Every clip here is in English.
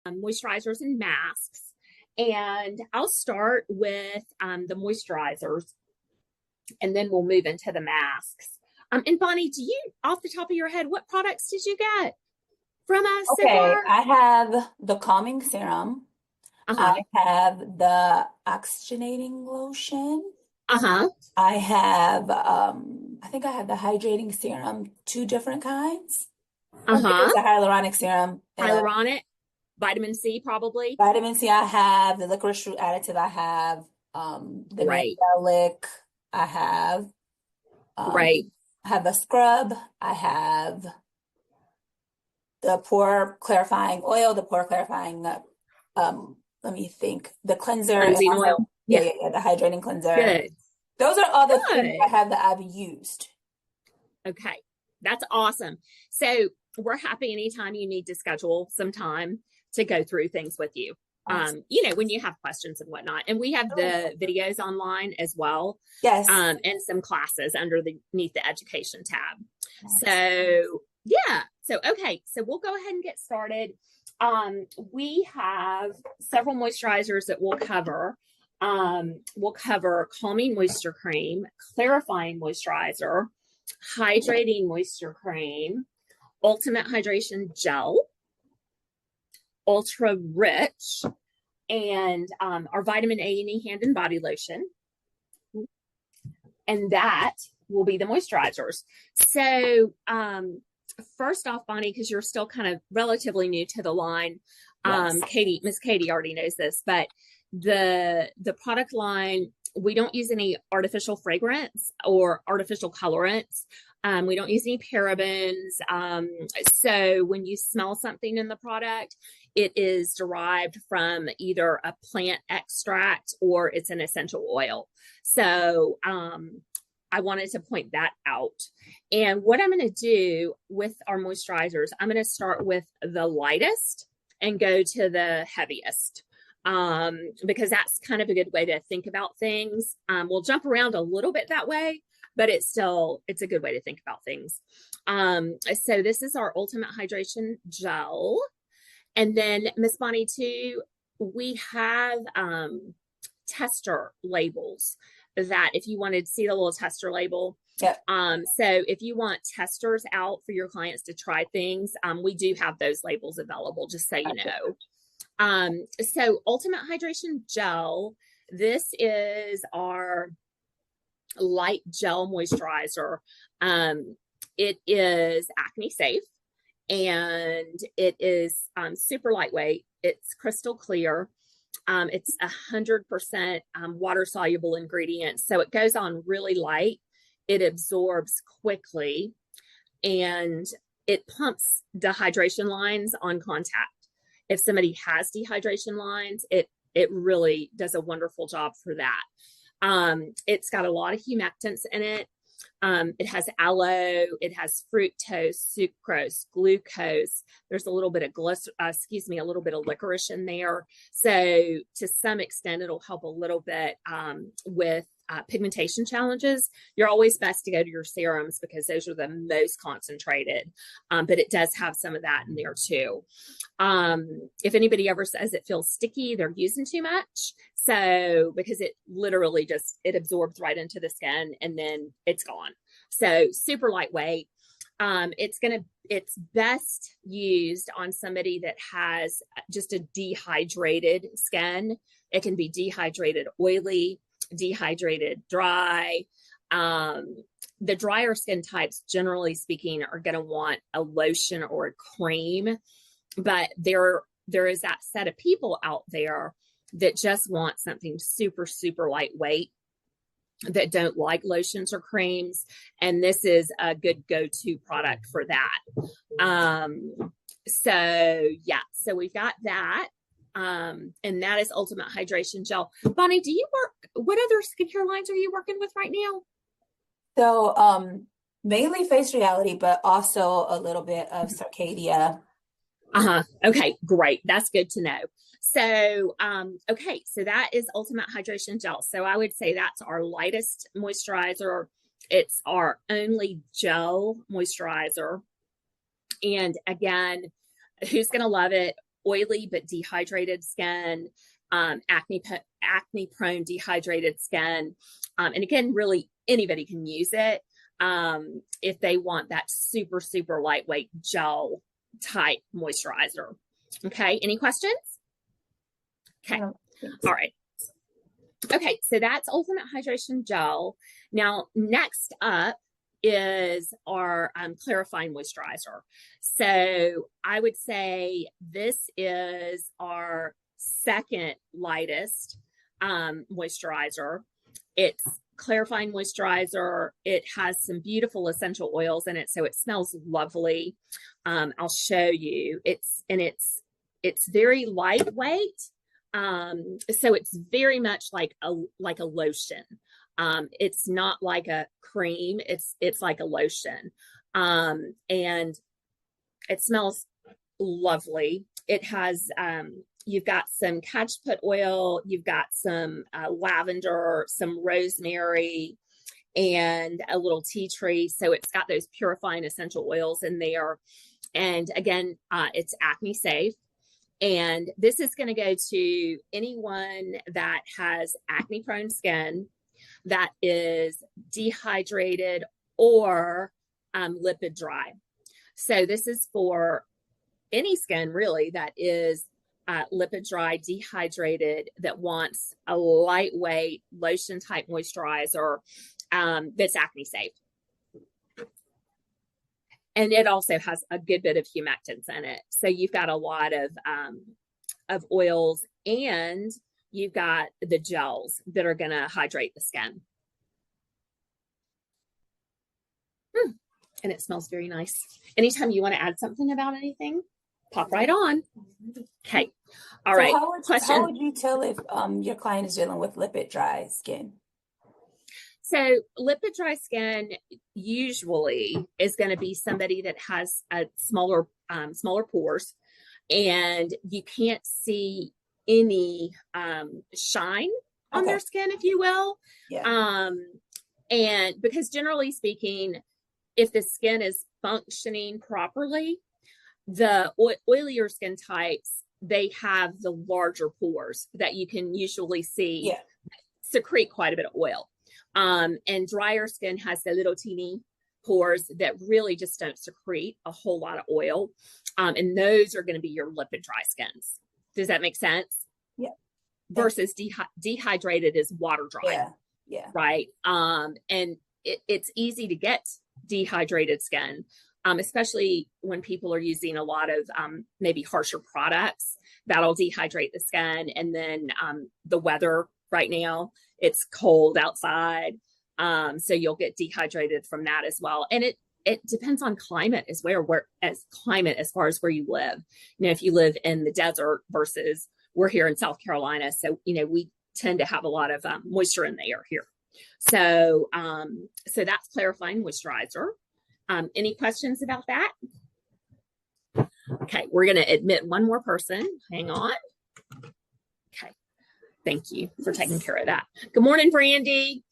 moisturizers and masks. And I'll start with the moisturizers, and then we'll move into the masks. And Bonnie, do you, off the top of your head, what products did you get from us so Okay, far? I have the calming serum. I Uh-huh. have the oxygenating lotion. Uh-huh. I have I think I have the hydrating serum, two different kinds. I think Uh-huh. it's a hyaluronic serum and a Hyaluronic, vitamin C, probably. vitamin C I have, the licorice root additive I have, the Great. mandelic I have, um Great. I have the scrub, I have the pore clarifying oil, the pore clarifying let me think, the cleanser and Cleansing also oil. yeah, Yeah. yeah, yeah, the hydrating cleanser. Good. Those are all the things I Good. have that I've used. Okay. That's awesome. So we're happy anytime you need to schedule some time to go through things with you. Awesome. When you have questions and whatnot. And we have the videos online as well, Yes. and some classes underneath the education tab. Nice. So yeah. So okay. So we'll go ahead and get started. We have several moisturizers that we'll cover. We'll cover calming moisture cream, clarifying moisturizer, hydrating moisture cream, ultimate hydration gel, ultra rich, and our vitamin A and E hand and body lotion. And that will be the moisturizers. So first off, Bonnie, because you're still kind of relatively new to the line, Yes. Miss Katie already knows this, but the product line, we don't use any artificial fragrance or artificial colorants. We don't use any parabens. So when you smell something in the product, it is derived from either a plant extract or it's an essential oil. So I wanted to point that out. And what I'm going to do with our moisturizers, I'm going to start with the lightest and go to the heaviest, because that's kind of a good way to think about things. We'll jump around a little bit that way, but it's a good way to think about things. So this is our Ultimate Hydration Gel. And then Miss Bonnie too, we have tester labels that if you wanted to see the little tester label. Yep. So if you want testers out for your clients to try things, we do have those labels available, just so you know. So Ultimate Hydration Gel, this is our light gel moisturizer. It is acne safe and it is super lightweight. It's crystal clear. It's 100% water soluble ingredients. So it goes on really light. It absorbs quickly and it pumps dehydration lines on contact. If somebody has dehydration lines, it really does a wonderful job for that. It's got a lot of humectants in it. It has aloe, it has fructose, sucrose, glucose. There's a little bit of a little bit of licorice in there. So to some extent, it'll help a little bit with pigmentation challenges. You're always best to go to your serums because those are the most concentrated, but it does have some of that in there too. If anybody ever says it feels sticky, they're using too much. So because it literally it absorbs right into the skin and then it's gone. So super lightweight. It's best used on somebody that has just a dehydrated skin. It can be dehydrated oily, dehydrated dry. The drier skin types, generally speaking, are going to want a lotion or a cream, but there is that set of people out there that just want something super, super lightweight, that don't like lotions or creams. And this is a good go-to product for that. So we've got that. And that is Ultimate Hydration Gel. Bonnie, what other skincare lines are you working with right now? So mainly Face Reality, but also a little bit of Circadia. Okay, great. That's good to know. So, okay, so that is Ultimate Hydration Gel. So I would say that's our lightest moisturizer. It's our only gel moisturizer. And again, who's going to love it? oily but dehydrated skin, acne prone dehydrated skin. And again, really anybody can use it if they want that super, super lightweight gel type moisturizer. Okay, any questions? Okay, all right. Okay, so that's Ultimate Hydration Gel. Now, next up is our clarifying moisturizer. So I would say this is our second lightest moisturizer. It's clarifying moisturizer. It has some beautiful essential oils in it, so it smells lovely. I'll show you. It's very lightweight. So it's very much like a lotion. It's not like a cream. It's like a lotion. And it smells lovely. It has, you've got some cajeput oil, you've got some lavender, some rosemary, and a little tea tree. So it's got those purifying essential oils in there. And again, it's acne safe. And this is going to go to anyone that has acne prone skin, that is dehydrated or lipid dry. So this is for any skin really that is lipid dry, dehydrated, that wants a lightweight lotion type moisturizer that's acne safe. And it also has a good bit of humectants in it. So you've got a lot of oils, and you've got the gels that are going to hydrate the skin. And it smells very nice. Anytime you want to add something about anything, pop right on. Okay. All right. How would you tell if your client is dealing with lipid dry skin? So lipid dry skin usually is going to be somebody that has a smaller pores, and you can't see any shine on their skin, if you will. Yeah. And because generally speaking, if the skin is functioning properly, the oilier skin types, they have the larger pores that you can usually see secrete quite a bit of oil. And drier skin has the little teeny pores that really just don't secrete a whole lot of oil. And those are going to be your lipid dry skins. Does that make sense? Yeah. Versus dehydrated is water dry. Yeah. Yeah. Right. And it's easy to get dehydrated skin, especially when people are using a lot of maybe harsher products that'll dehydrate the skin. And then the weather right now, it's cold outside. So you'll get dehydrated from that as well. And it depends on climate as far as where you live. You know, if you live in the desert versus we're here in South Carolina. So, you know, we tend to have a lot of moisture in the air here. So, so that's clarifying moisturizer. Any questions about that? Okay, we're going to admit one more person. Hang on. Okay. Thank you for taking care of that. Good morning, Brandy.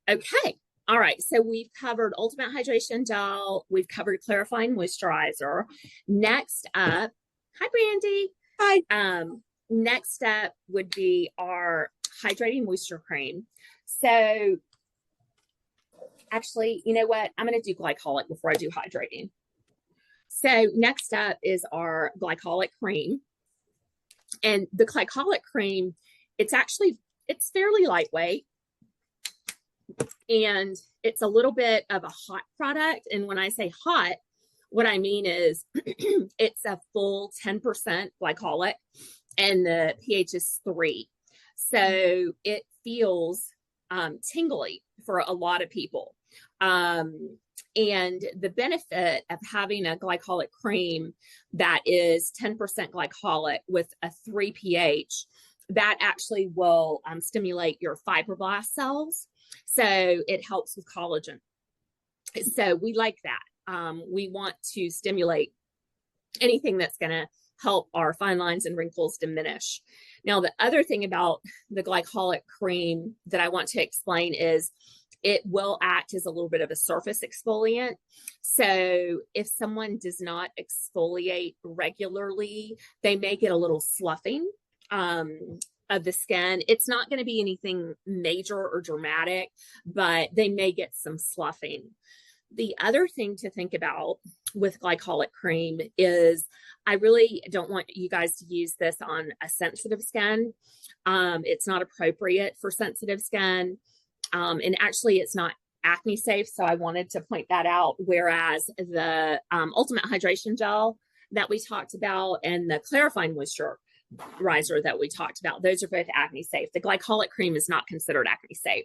Okay. All right. So we've covered Ultimate Hydration Gel. We've covered clarifying moisturizer. Next up, hi, Brandy. Hi. Next up would be our hydrating moisture cream. So actually, you know what? I'm going to do glycolic before I do hydrating. So next up is our glycolic cream. And the glycolic cream, it's fairly lightweight. And it's a little bit of a hot product. And when I say hot, what I mean is it's a full 10% glycolic and the pH is 3. So it feels tingly for a lot of people. And the benefit of having a glycolic cream that is 10% glycolic with a 3 pH, that actually will stimulate your fibroblast cells. So it helps with collagen. So we like that. We want to stimulate anything that's going to help our fine lines and wrinkles diminish. Now, the other thing about the glycolic cream that I want to explain is it will act as a little bit of a surface exfoliant. So if someone does not exfoliate regularly, they may get a little sloughing of the skin. It's not going to be anything major or dramatic, but they may get some sloughing. The other thing to think about with glycolic cream is I really don't want you guys to use this on a sensitive skin. It's not appropriate for sensitive skin. And actually, it's not acne safe. So I wanted to point that out. Whereas the Ultimate Hydration Gel that we talked about and the Clarifying Moisturizer that we talked about, those are both acne safe. The glycolic cream is not considered acne safe.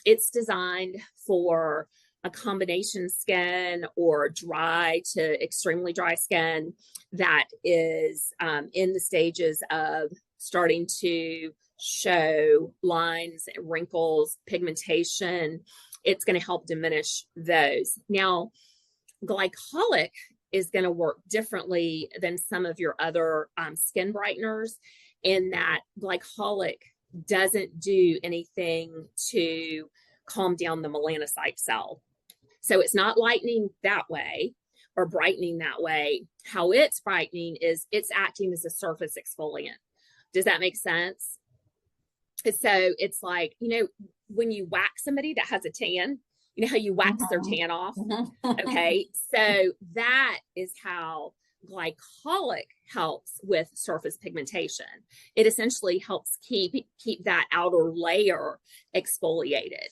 It's designed for a combination skin or dry to extremely dry skin that is in the stages of starting to show lines, wrinkles, pigmentation. It's going to help diminish those. Now, glycolic is going to work differently than some of your other skin brighteners in that glycolic doesn't do anything to calm down the melanocyte cell. So it's not lightening that way or brightening that way. How it's brightening is it's acting as a surface exfoliant. Does that make sense? So it's like, when you wax somebody that has a tan, you know how you wax their tan off? Okay. So that is how glycolic helps with surface pigmentation. It essentially helps keep that outer layer exfoliated.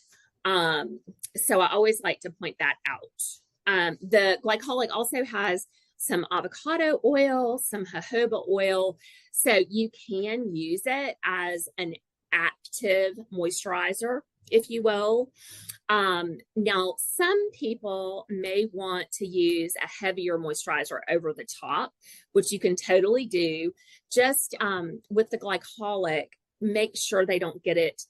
So I always like to point that out. The glycolic also has some avocado oil, some jojoba oil. So you can use it as an active moisturizer, if you will. Now, some people may want to use a heavier moisturizer over the top, which you can totally do. Just with the glycolic, make sure they don't get it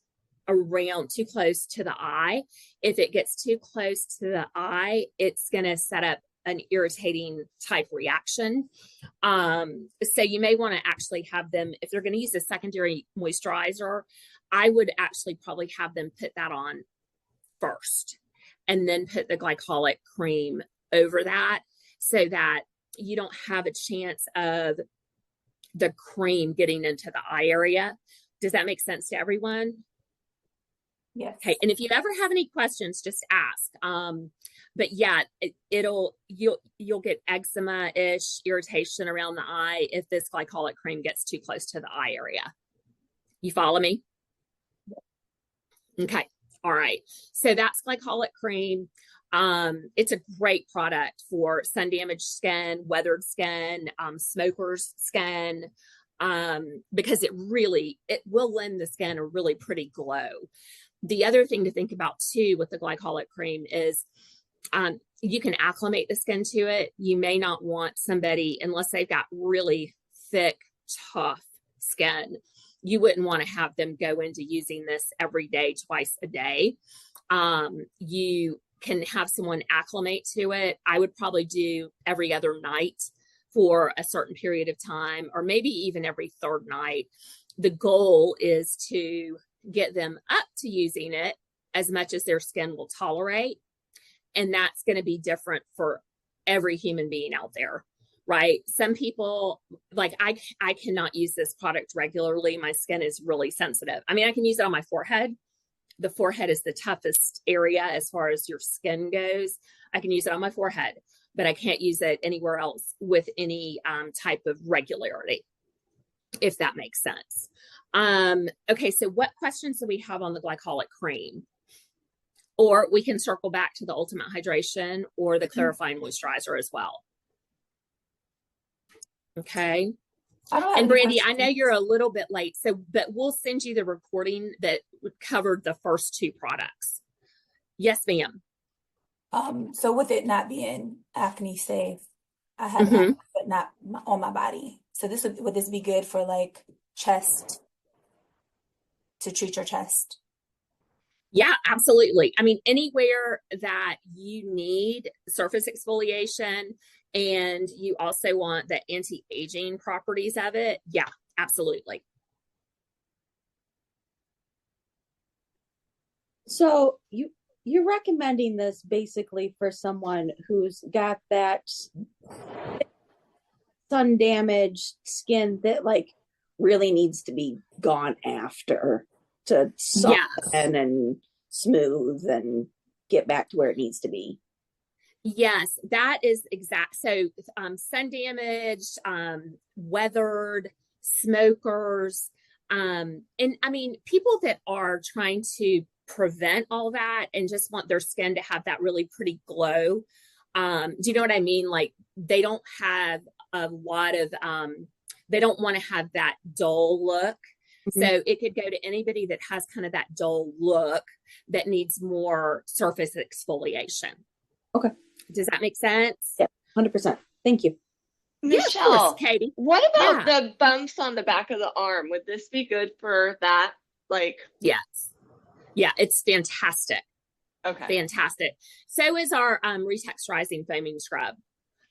around too close to the eye. If it gets too close to the eye, it's going to set up an irritating type reaction. So you may want to actually have them, if they're going to use a secondary moisturizer, I would actually probably have them put that on first and then put the glycolic cream over that so that you don't have a chance of the cream getting into the eye area. Does that make sense to everyone? Yes. Okay. And if you ever have any questions, just ask. But yeah, you'll get eczema-ish irritation around the eye if this glycolic cream gets too close to the eye area. You follow me? Okay. All right. So that's glycolic cream. It's a great product for sun damaged skin, weathered skin, smokers' skin, because it will lend the skin a really pretty glow. The other thing to think about too with the glycolic cream is you can acclimate the skin to it. You may not want somebody, unless they've got really thick, tough skin, you wouldn't want to have them go into using this every day, twice a day. You can have someone acclimate to it. I would probably do every other night for a certain period of time, or maybe even every third night. The goal is to get them up to using it as much as their skin will tolerate. And that's going to be different for every human being out there, right? Some people, like I cannot use this product regularly. My skin is really sensitive. I mean, I can use it on my forehead. The forehead is the toughest area as far as your skin goes. I can use it on my forehead, but I can't use it anywhere else with any type of regularity, if that makes sense. Okay, so what questions do we have on the glycolic cream? Or we can circle back to the Ultimate Hydration or the Clarifying Moisturizer as well. Okay. And Brandy, I know you're a little bit late, but we'll send you the recording that covered the first two products. Yes, ma'am. So with it not being acne safe, I have acne, but not on my body. So would this be good for like chest, to treat your chest? Yeah, absolutely. I mean, anywhere that you need surface exfoliation and you also want the anti-aging properties of it, yeah, absolutely. So you're recommending this basically for someone who's got that sun damaged skin that like really needs to be gone after to Yeah. soften and smooth and get back to where it needs to be. Yes, that is exact. So, sun damaged, weathered, smokers, and I mean, people that are trying to prevent all that and just want their skin to have that really pretty glow. Do you know what I mean? Like they don't have a lot of, they don't want to have that dull look. Mm-hmm. So it could go to anybody that has kind of that dull look that needs more surface exfoliation. Okay. Does that make sense? Yeah, 100%. Thank you. Yeah, of course, Katie. What about Yeah. the bumps on the back of the arm? Would this be good for that? Like, Yes. Yeah, it's fantastic. okay. Fantastic. So is our retexturizing foaming scrub.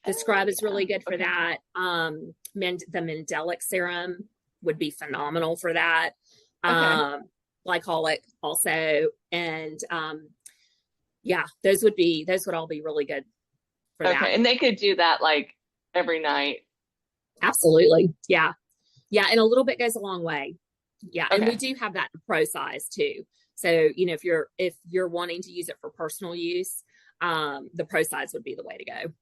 The scrub is really good for that. The Mandelic serum would be phenomenal for that. Glycolic also. And yeah, those would all be really good for that. Okay. And they could do that like every night. Absolutely. Yeah. Yeah. And a little bit goes a long way. Yeah. And Okay. we do have that pro size too. So, you know, if you're wanting to use it for personal use, the pro size would be the way to go.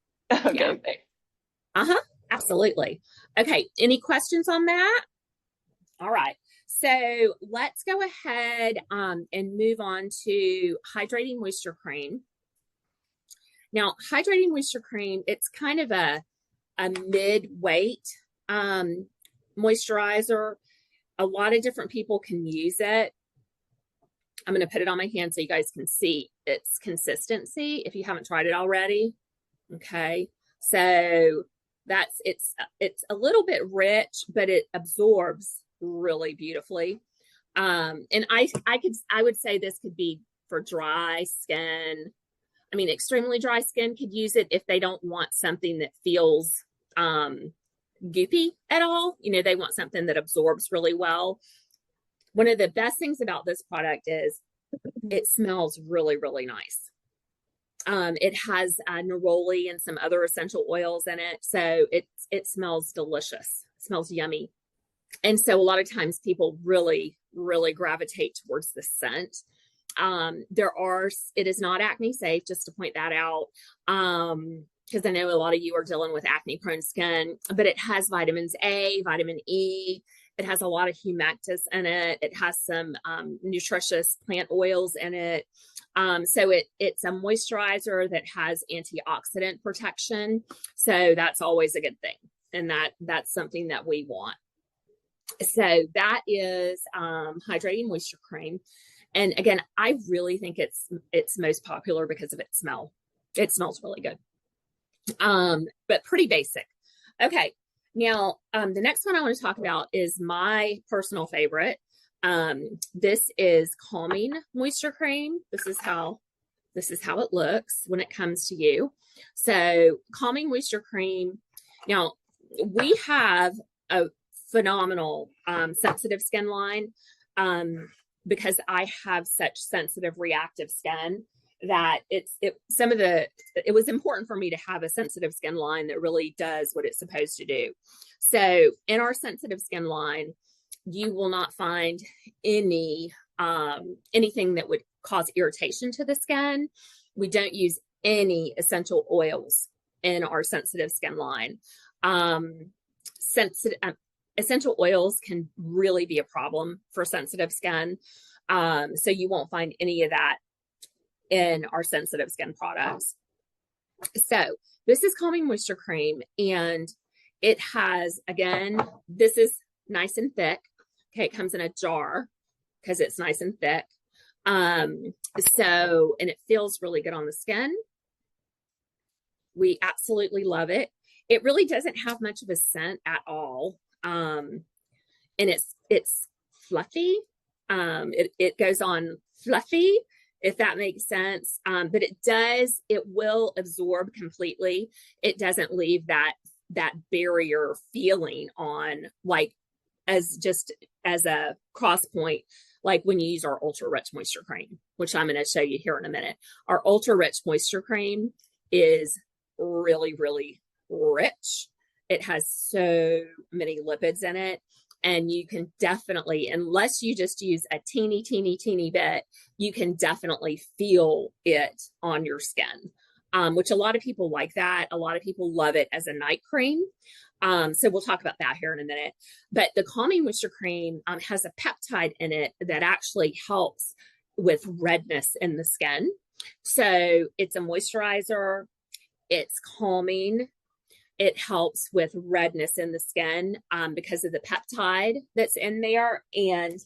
Okay. Yeah. Thanks. Absolutely. Okay. Any questions on that? All right. So let's go ahead and move on to hydrating moisture cream. Now, hydrating moisture cream, it's kind of a mid-weight moisturizer. A lot of different people can use it. I'm going to put it on my hand so you guys can see its consistency if you haven't tried it already. Okay. So it's a little bit rich, but it absorbs really beautifully. And I would say this could be for dry skin. I mean, extremely dry skin could use it if they don't want something that feels goopy at all. You know, they want something that absorbs really well. One of the best things about this product is it smells really, really nice. It has neroli and some other essential oils in it. So it smells delicious. It smells yummy. And so a lot of times people really, really gravitate towards the scent. It is not acne safe, just to point that out. Because I know a lot of you are dealing with acne prone skin, but it has vitamins A, vitamin E. It has a lot of humectants in it. It has some nutritious plant oils in it. So it's a moisturizer that has antioxidant protection. So that's always a good thing. And that's something that we want. So that is hydrating moisture cream. And again, I really think it's most popular because of its smell. It smells really good. But pretty basic. Okay. Now, the next one I want to talk about is my personal favorite. This is Calming Moisture Cream. This is how it looks when it comes to you. So Calming Moisture Cream. Now, we have a phenomenal sensitive skin line because I have such sensitive reactive skin that it was important for me to have a sensitive skin line that really does what it's supposed to do. So in our sensitive skin line, you will not find anything that would cause irritation to the skin. We don't use any essential oils in our sensitive skin line. Essential oils can really be a problem for sensitive skin. So you won't find any of that in our sensitive skin products. So this is Calming Moisture Cream, and it has, again, this is nice and thick. Okay, it comes in a jar because it's nice and thick. And it feels really good on the skin. We absolutely love it. It really doesn't have much of a scent at all. And it's fluffy. It goes on fluffy, if that makes sense. But it will absorb completely. It doesn't leave that barrier feeling on, like, as a cross point, like when you use our Ultra Rich Moisture Cream, which I'm going to show you here in a minute. Our Ultra Rich Moisture Cream is really, really rich. It has so many lipids in it. And you can definitely, unless you just use a teeny, teeny, teeny bit, you can definitely feel it on your skin, which a lot of people like that. A lot of people love it as a night cream. So we'll talk about that here in a minute. But the Calming Moisture Cream has a peptide in it that actually helps with redness in the skin. So it's a moisturizer, it's calming, it helps with redness in the skin because of the peptide that's in there. And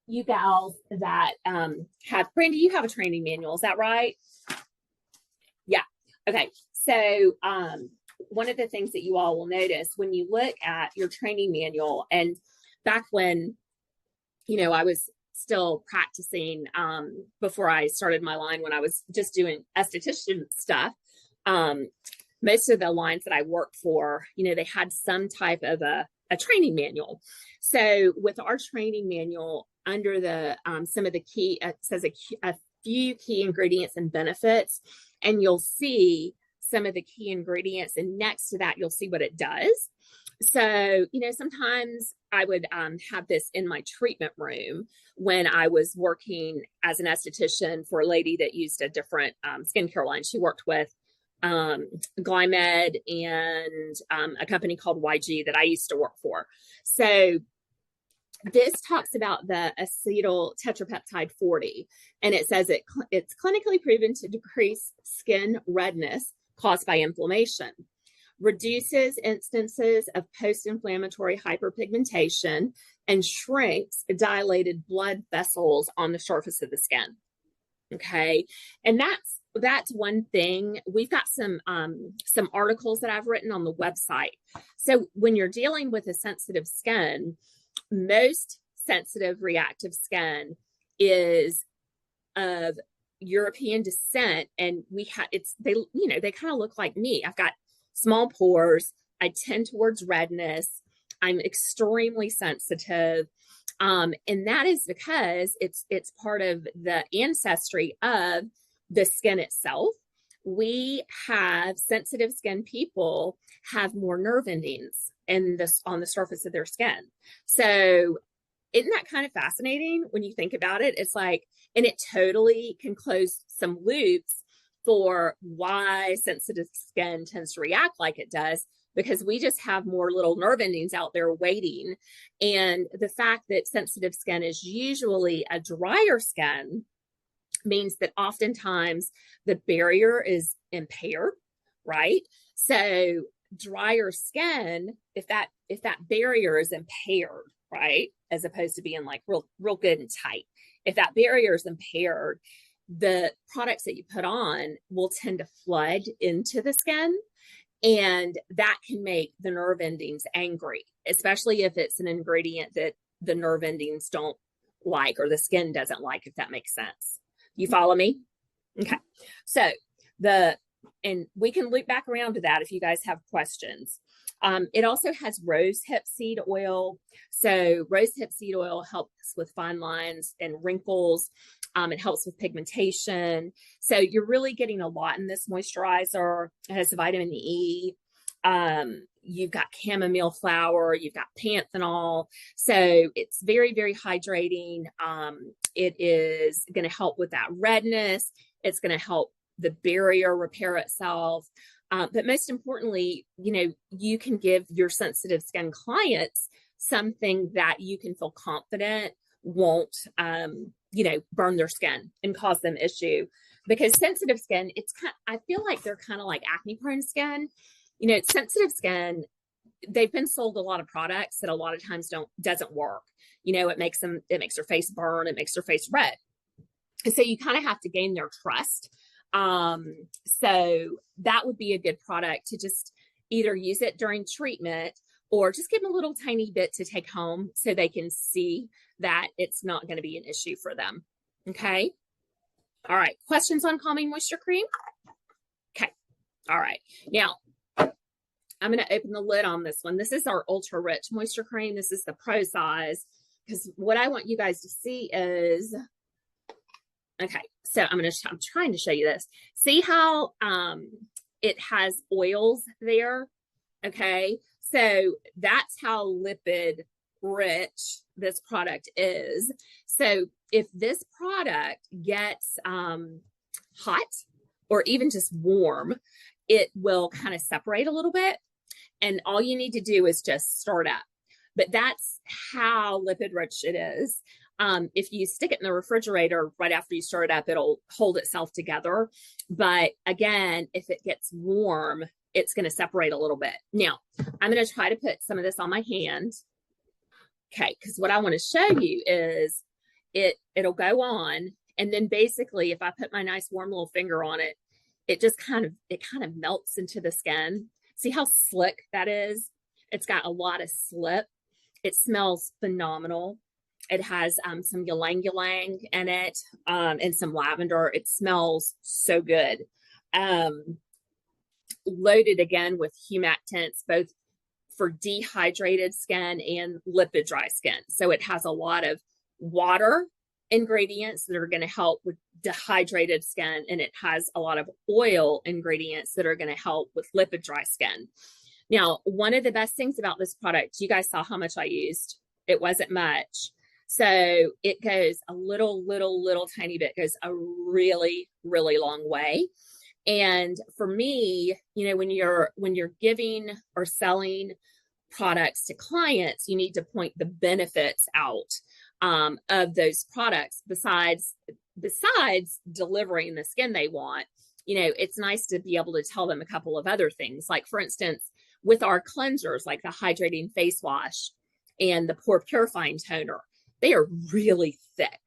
you gals that have, Brandy, you have a training manual, is that right? Yeah. Okay. So one of the things that you all will notice when you look at your training manual, and back when, you know, I was still practicing before I started my line, when I was just doing esthetician stuff, most of the lines that I worked for, you know, they had some type of a training manual. So with our training manual, under the some of the key, it says a few key ingredients and benefits, and you'll see some of the key ingredients, and next to that, you'll see what it does. So, you know, sometimes I would have this in my treatment room when I was working as an esthetician for a lady that used a different skincare line. She worked with Glymed and a company called YG that I used to work for. So this talks about the acetyl tetrapeptide 40, and it says it's clinically proven to decrease skin redness caused by inflammation, reduces instances of post-inflammatory hyperpigmentation, and shrinks dilated blood vessels on the surface of the skin. Okay, and that's one thing. We've got some articles that I've written on the website. So when you're dealing with a sensitive skin, most sensitive reactive skin is of European descent, and they kind of look like me. I've got small pores. I tend towards redness. I'm extremely sensitive. And that is because it's part of the ancestry of the skin itself. We have sensitive skin people have more nerve endings on the surface of their skin. So isn't that kind of fascinating when you think about it? It's like, and it totally can close some loops for why sensitive skin tends to react like it does, because we just have more little nerve endings out there waiting. And the fact that sensitive skin is usually a drier skin means that oftentimes the barrier is impaired, right? So drier skin, if that barrier is impaired, right, as opposed to being like real good and tight, if that barrier is impaired, the products that you put on will tend to flood into the skin, and that can make the nerve endings angry, especially if it's an ingredient that the nerve endings don't like or the skin doesn't like, if that makes sense. You follow me? Okay. So and we can loop back around to that if you guys have questions. It also has rosehip seed oil. So rosehip seed oil helps with fine lines and wrinkles. It helps with pigmentation. So you're really getting a lot in this moisturizer. It has vitamin E. You've got chamomile flower. You've got panthenol. So it's very, very hydrating. It is going to help with that redness. It's going to help the barrier repair itself. But most importantly, you know, you can give your sensitive skin clients something that you can feel confident won't, burn their skin and cause them issue. Because sensitive skin, I feel like they're kind of like acne prone skin. You know, sensitive skin, they've been sold a lot of products that a lot of times doesn't work. You know, it makes their face burn, it makes their face red. And so you kind of have to gain their trust. So that would be a good product to just either use it during treatment or just give them a little tiny bit to take home so they can see that it's not going to be an issue for them. Okay. All right. Questions on Calming Moisture Cream? Okay. All right. Now, I'm going to open the lid on this one. This is our Ultra Rich Moisture Cream. This is the Pro Size. because what I want you guys to see is, okay, so I'm trying to show you this. See how it has oils there? Okay, so that's how lipid rich this product is. So if this product gets hot or even just warm, it will kind of separate a little bit. And all you need to do is just stir it up. But that's how lipid rich it is. If you stick it in the refrigerator right after you stir it up, it'll hold itself together. But again, if it gets warm, it's going to separate a little bit. Now, I'm going to try to put some of this on my hand. Okay, because what I want to show you is it'll go on. And then basically, if I put my nice warm little finger on it, it kind of melts into the skin. See how slick that is? It's got a lot of slip. It smells phenomenal. It has some ylang ylang in it and some lavender. It smells so good. Loaded again with humectants, both for dehydrated skin and lipid dry skin. So it has a lot of water ingredients that are going to help with dehydrated skin, and it has a lot of oil ingredients that are going to help with lipid dry skin. Now, one of the best things about this product, you guys saw how much I used. It wasn't much. So it goes a little tiny bit, goes a really, really long way. And for me, you know, when you're giving or selling products to clients, you need to point the benefits out of those products. Besides delivering the skin they want, you know, it's nice to be able to tell them a couple of other things. Like, for instance, with our cleansers, like the hydrating face wash and the pore purifying toner, they are really thick.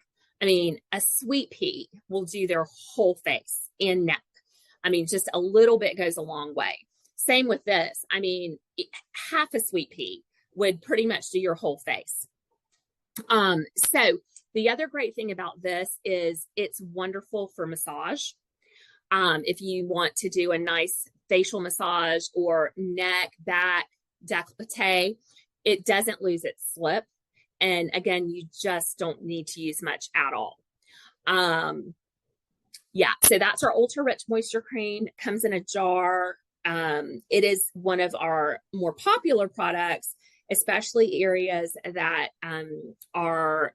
I mean, a sweet pea will do their whole face and neck. I mean, just a little bit goes a long way. Same with this. I mean, half a sweet pea would pretty much do your whole face. So the other great thing about this is it's wonderful for massage. If you want to do a nice facial massage or neck, back, décolleté, it doesn't lose its slip. And again, you just don't need to use much at all. Yeah, so that's our Ultra Rich Moisture Cream. It comes in a jar. It is one of our more popular products, especially areas that are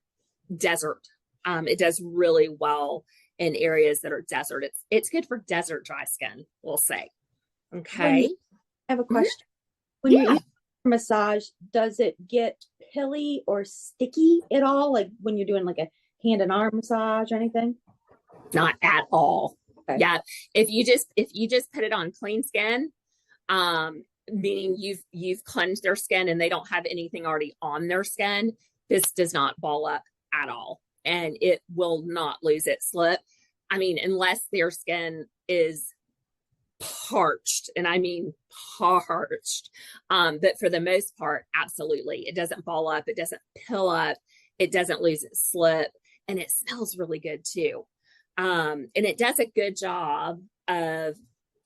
desert. It does really well in areas that are desert. It's good for desert dry skin, we'll say. Okay. I have a question. When you're using massage, does it get pilly or sticky at all? Like when you're doing like a hand and arm massage or anything? Not at all. Okay. Yeah. If you just put it on clean skin, meaning you've cleansed their skin and they don't have anything already on their skin, this does not ball up at all. And it will not lose its slip. I mean, unless their skin is parched, and I mean parched. But for the most part, absolutely. It doesn't ball up. It doesn't pill up. It doesn't lose its slip. And it smells really good too. And it does a good job of,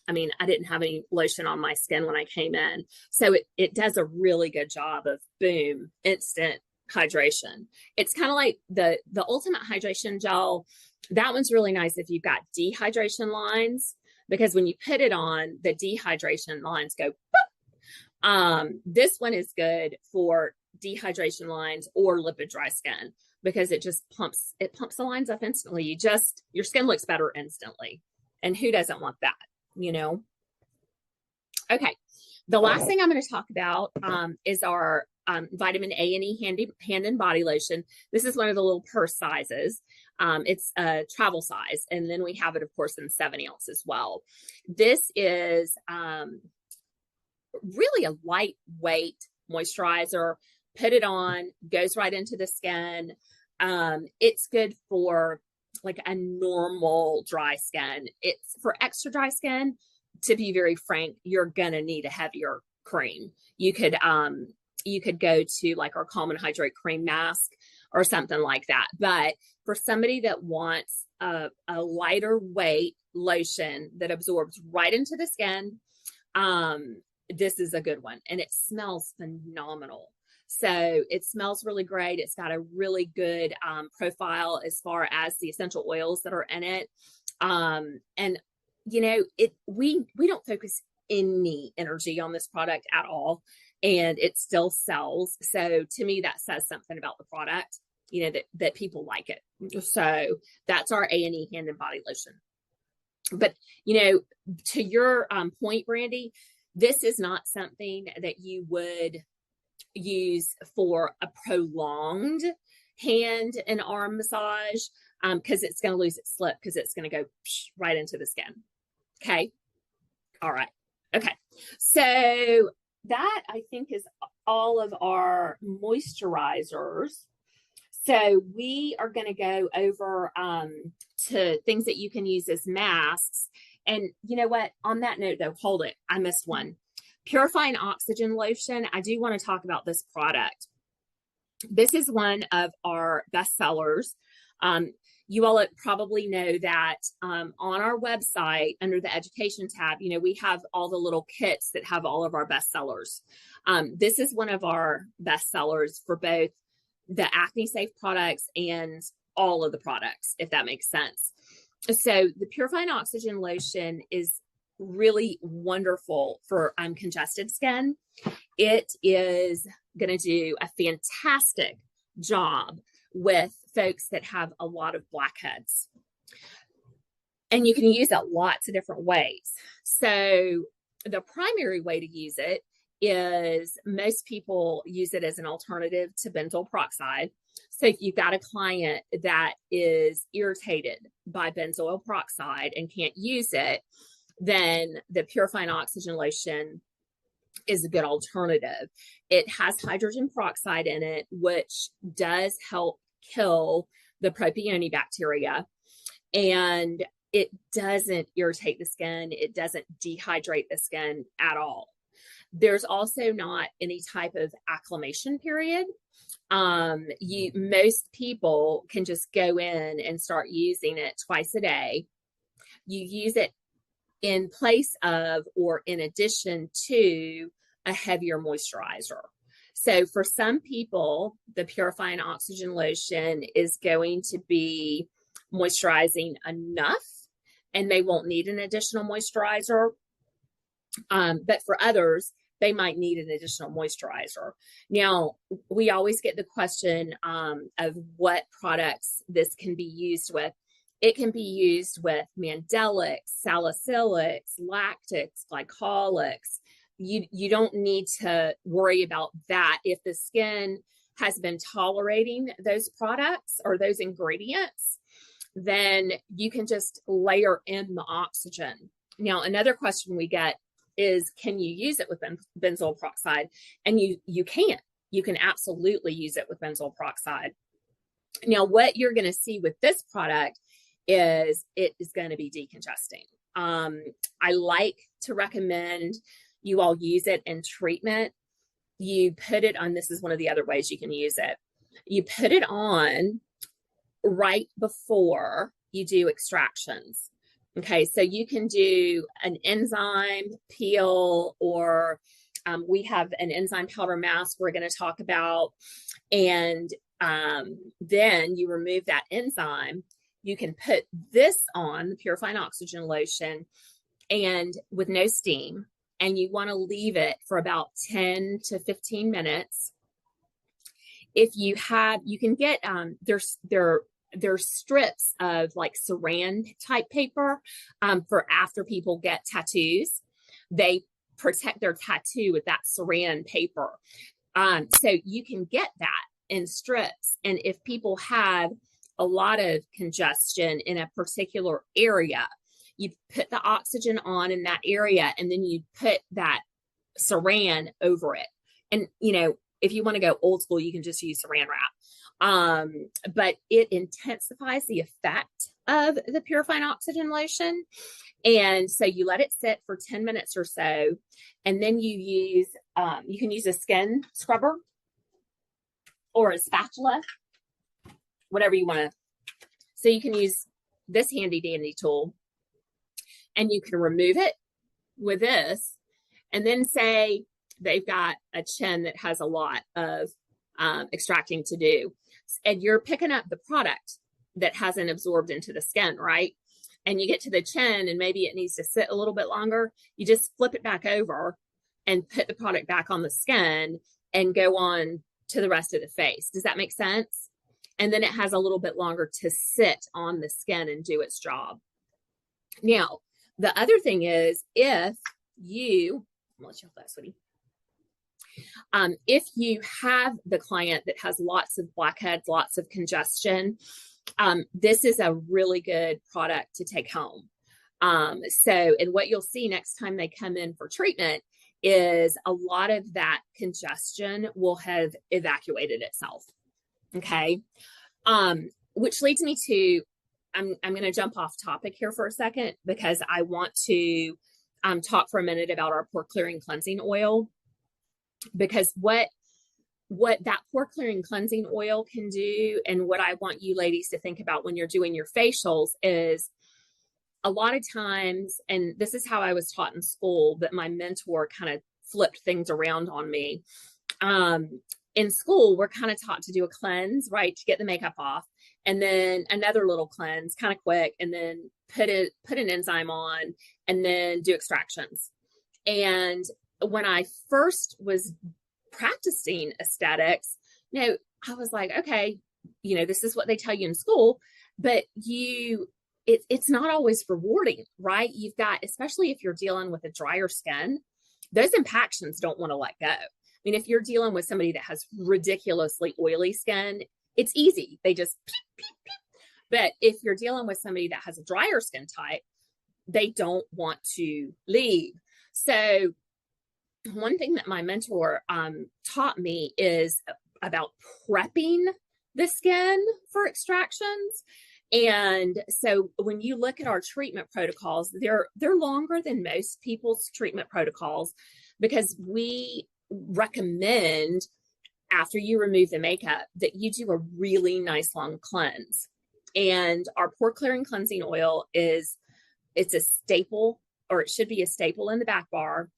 I mean, I didn't have any lotion on my skin when I came in. So it does a really good job of boom, instant hydration. It's kind of like the Ultimate Hydration Gel. That one's really nice if you've got dehydration lines, because when you put it on, the dehydration lines go boop. This one is good for dehydration lines or lipid dry skin, because it just pumps the lines up instantly. Your skin looks better instantly. And who doesn't want that, you know? Okay. The last thing I'm going to talk about is our vitamin A and E hand and body lotion. This is one of the little purse sizes. It's a travel size. And then we have it, of course, in 7 ounce as well. This is really a lightweight moisturizer. Put it on, goes right into the skin. It's good for like a normal dry skin. It's for extra dry skin. To be very frank, you're gonna need a heavier cream. You could go to like our Calm and Hydrate cream mask or something like that. But for somebody that wants a lighter weight lotion that absorbs right into the skin, this is a good one, and it smells phenomenal. So it smells really great. It's got a really good profile as far as the essential oils that are in it. And you know, we don't focus any energy on this product at all, and it still sells. So to me, that says something about the product, you know, that people like it. So that's our A&E hand and body lotion. But, you know, to your point, Brandy, this is not something that you would use for a prolonged hand and arm massage, because it's going to lose its slip, because it's going to go right into the skin. Okay. All right. Okay. So that, I think, is all of our moisturizers. So we are going to go over to things that you can use as masks. And you know what? On that note, though, hold it. I missed one. Purifying Oxygen Lotion. I do want to talk about this product. This is one of our best sellers. You all probably know that on our website, under the education tab, you know, we have all the little kits that have all of our best sellers. This is one of our best sellers for both the acne safe products and all of the products, if that makes sense. So the Purifying Oxygen Lotion is really wonderful for congested skin. It is going to do a fantastic job with folks that have a lot of blackheads. And you can use it lots of different ways. So the primary way to use it is, most people use it as an alternative to benzoyl peroxide. So if you've got a client that is irritated by benzoyl peroxide and can't use it, then the Purifying Oxygen Lotion is a good alternative. It has hydrogen peroxide in it, which does help kill the propionic bacteria, and it doesn't irritate the skin. It doesn't dehydrate the skin at all. There's also not any type of acclimation period. Most people can just go in and start using it twice a day. You use it in place of, or in addition to, a heavier moisturizer. So for some people, the Purifying Oxygen Lotion is going to be moisturizing enough, and they won't need an additional moisturizer. But for others, they might need an additional moisturizer. Now, we always get the question of what products this can be used with. It can be used with mandelics, salicylics, lactics, glycolics. You don't need to worry about that. If the skin has been tolerating those products or those ingredients, then you can just layer in the oxygen. Now, another question we get is, can you use it with benzoyl peroxide? And you can. You can absolutely use it with benzoyl peroxide. Now, what you're going to see with this product is it is going to be decongesting. I like to recommend you all use it in treatment. You put it on, this is one of the other ways you can use it. You put it on right before you do extractions. Okay, so you can do an enzyme peel, or we have an enzyme powder mask we're going to talk about. And then you remove that enzyme. You can put this on, the Purifying Oxygen Lotion, and with no steam. And you want to leave it for about 10 to 15 minutes. If you have, you can get, there's strips of like saran type paper for after people get tattoos. They protect their tattoo with that saran paper. So you can get that in strips. And if people have a lot of congestion in a particular area, you put the oxygen on in that area, and then you put that saran over it. And, you know, if you want to go old school, you can just use saran wrap. But it intensifies the effect of the Purifying Oxygen Lotion. And so you let it sit for 10 minutes or so, and then you can use a skin scrubber or a spatula, whatever you want to. So you can use this handy dandy tool, and you can remove it with this. And then say they've got a chin that has a lot of extracting to do. And you're picking up the product that hasn't absorbed into the skin, right? And you get to the chin and maybe it needs to sit a little bit longer. You just flip it back over and put the product back on the skin and go on to the rest of the face. Does that make sense? And then it has a little bit longer to sit on the skin and do its job. Now, the other thing is if you, let's hold that, sweetie. If you have the client that has lots of blackheads, lots of congestion, this is a really good product to take home. And what you'll see next time they come in for treatment is a lot of that congestion will have evacuated itself. Okay. Which leads me to, I'm going to jump off topic here for a second because I want to talk for a minute about our pore clearing cleansing oil, because what that pore clearing cleansing oil can do, and what I want you ladies to think about when you're doing your facials, is a lot of times, and this is how I was taught in school, but my mentor kind of flipped things around on me. In school, we're kind of taught to do a cleanse, right, to get the makeup off, and then another little cleanse, kind of quick, and then put an enzyme on, and then do extractions. And when I first was practicing aesthetics, I was like, okay, this is what they tell you in school, but it's not always rewarding, right? You've got, especially if you're dealing with a drier skin, those impactions don't want to let go. I mean, if you're dealing with somebody that has ridiculously oily skin, it's easy. They just peep, peep, peep. But if you're dealing with somebody that has a drier skin type, they don't want to leave. So one thing that my mentor taught me is about prepping the skin for extractions. And so when you look at our treatment protocols, they're longer than most people's treatment protocols, because we recommend, after you remove the makeup, that you do a really nice long cleanse. And our pore clearing cleansing oil it's a staple, or it should be a staple in the back bar,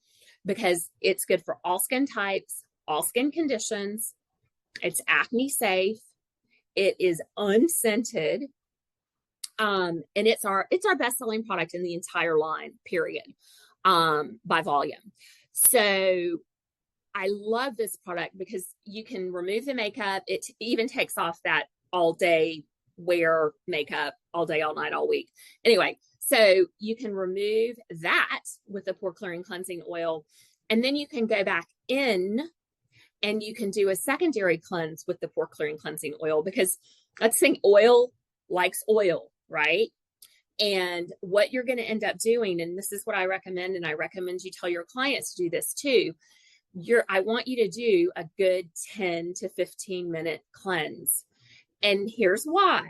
because it's good for all skin types, all skin conditions. It's acne safe. It is unscented. And it's our best-selling product in the entire line, period, by volume. So I love this product because you can remove the makeup. It even takes off that all day wear makeup all day, all night, all week. Anyway, so you can remove that with the pore clearing cleansing oil, and then you can go back in and you can do a secondary cleanse with the pore clearing cleansing oil, because let's think oil likes oil, right? And what you're going to end up doing, and this is what I recommend, and I recommend you tell your clients to do this too, I want you to do a good 10 to 15 minute cleanse. And here's why.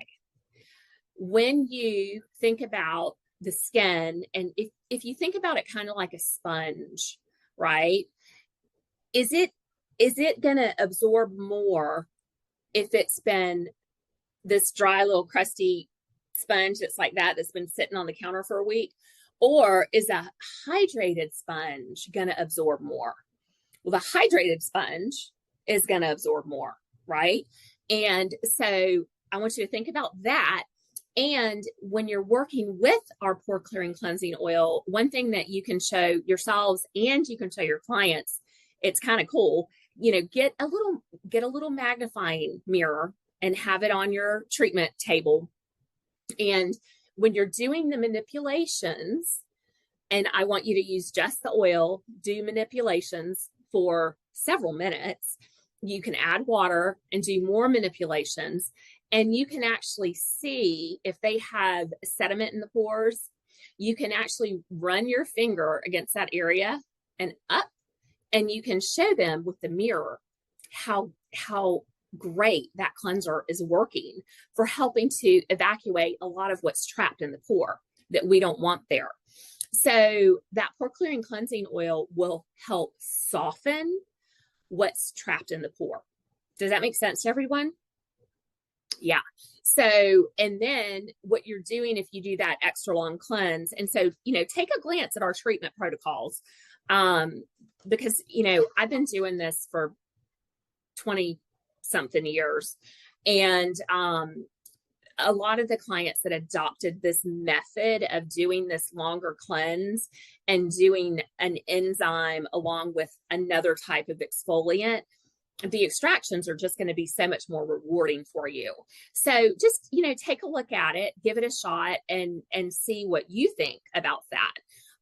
When you think about the skin, and if you think about it kind of like a sponge, right? Is it going to absorb more if it's been this dry little crusty sponge that's been sitting on the counter for a week? Or is a hydrated sponge going to absorb more? Well, the hydrated sponge is going to absorb more, right? And so I want you to think about that. And when you're working with our pore clearing cleansing oil, one thing that you can show yourselves and you can show your clients, it's kind of cool, get a little magnifying mirror and have it on your treatment table. And when you're doing the manipulations, and I want you to use just the oil, do manipulations for several minutes, you can add water and do more manipulations. And you can actually see if they have sediment in the pores. You can actually run your finger against that area and up, and you can show them with the mirror how great that cleanser is working for helping to evacuate a lot of what's trapped in the pore that we don't want there. So that pore clearing cleansing oil will help soften what's trapped in the pore. Does that make sense to everyone? Yeah. So, and then what you're doing if you do that extra long cleanse, and so, take a glance at our treatment protocols, because, I've been doing this for 20 something years. And a lot of the clients that adopted this method of doing this longer cleanse and doing an enzyme along with another type of exfoliant, the extractions are just going to be so much more rewarding for you. So just, take a look at it, give it a shot, and see what you think about that.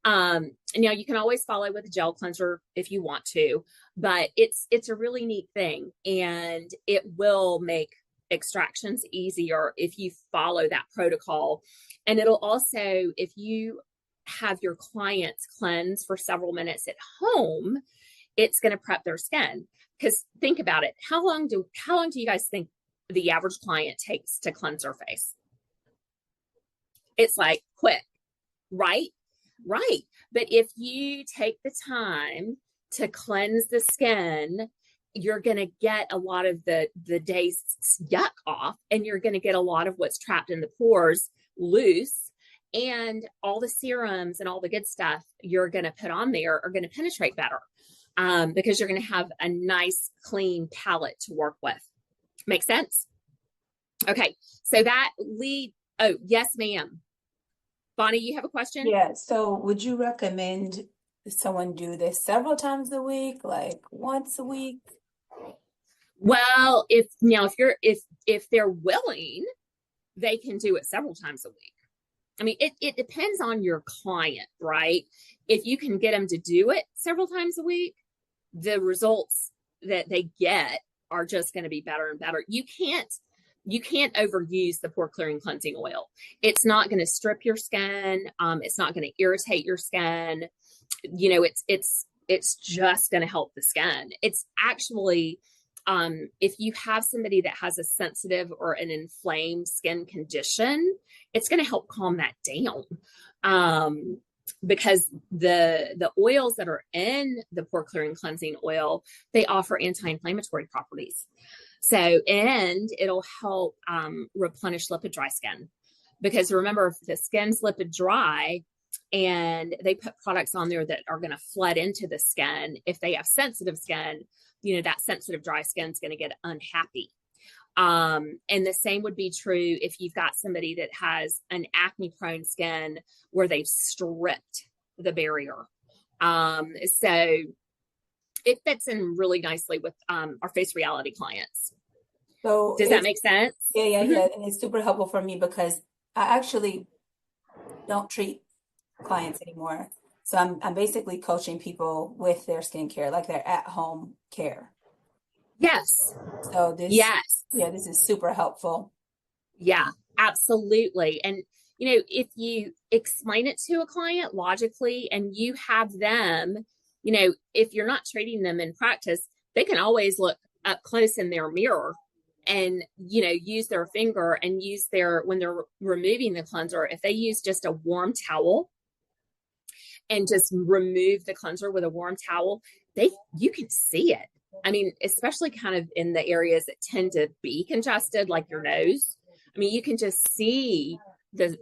Now you can always follow with a gel cleanser if you want to, but it's a really neat thing, and it will make extractions easier if you follow that protocol. And it'll also, if you have your clients cleanse for several minutes at home, it's going to prep their skin. Because think about it, how long do you guys think the average client takes to cleanse their face? It's like quick, right? Right. But if you take the time to cleanse the skin, you're going to get a lot of the day's yuck off, and you're going to get a lot of what's trapped in the pores loose, and all the serums and all the good stuff you're going to put on there are going to penetrate better, because you're going to have a nice clean palette to work with. Make sense? Okay. So oh, yes, ma'am. Bonnie, you have a question? Yeah. So would you recommend someone do this several times a week, like once a week? Well, if they're willing, they can do it several times a week. I mean, it depends on your client, right? If you can get them to do it several times a week, the results that they get are just going to be better and better. You can't overuse the pore clearing cleansing oil. It's not going to strip your skin. It's not going to irritate your skin. It's just going to help the skin. It's actually, if you have somebody that has a sensitive or an inflamed skin condition, it's going to help calm that down. Because the oils that are in the pore clearing cleansing oil, they offer anti-inflammatory properties. So, and it'll help replenish lipid dry skin. Because remember, if the skin's lipid dry and they put products on there that are going to flood into the skin, if they have sensitive skin, that sensitive dry skin is going to get unhappy. And the same would be true if you've got somebody that has an acne prone skin where they've stripped the barrier. So it fits in really nicely with our Face Reality clients. So does that make sense? Yeah. And it's super helpful for me because I actually don't treat clients anymore. So I'm basically coaching people with their skincare, like their at-home care. Yes. So this is super helpful. Yeah, absolutely. And if you explain it to a client logically and you have them, if you're not treating them in practice, they can always look up close in their mirror and, use their finger and when they're removing the cleanser, if they use just a warm towel and just remove the cleanser with a warm towel, you can see it. I mean, especially kind of in the areas that tend to be congested, like your nose. I mean, you can just see and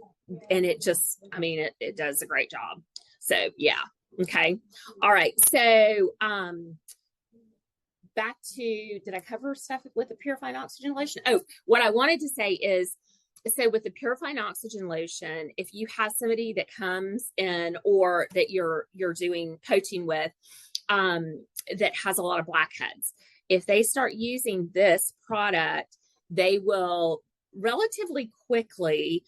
it does a great job. So yeah. Okay. All right. So, back to, did I cover stuff with the purifying oxygen lotion? Oh, what I wanted to say is, so with the purifying oxygen lotion, if you have somebody that comes in or that you're doing coaching with, that has a lot of blackheads, if they start using this product, they will relatively quickly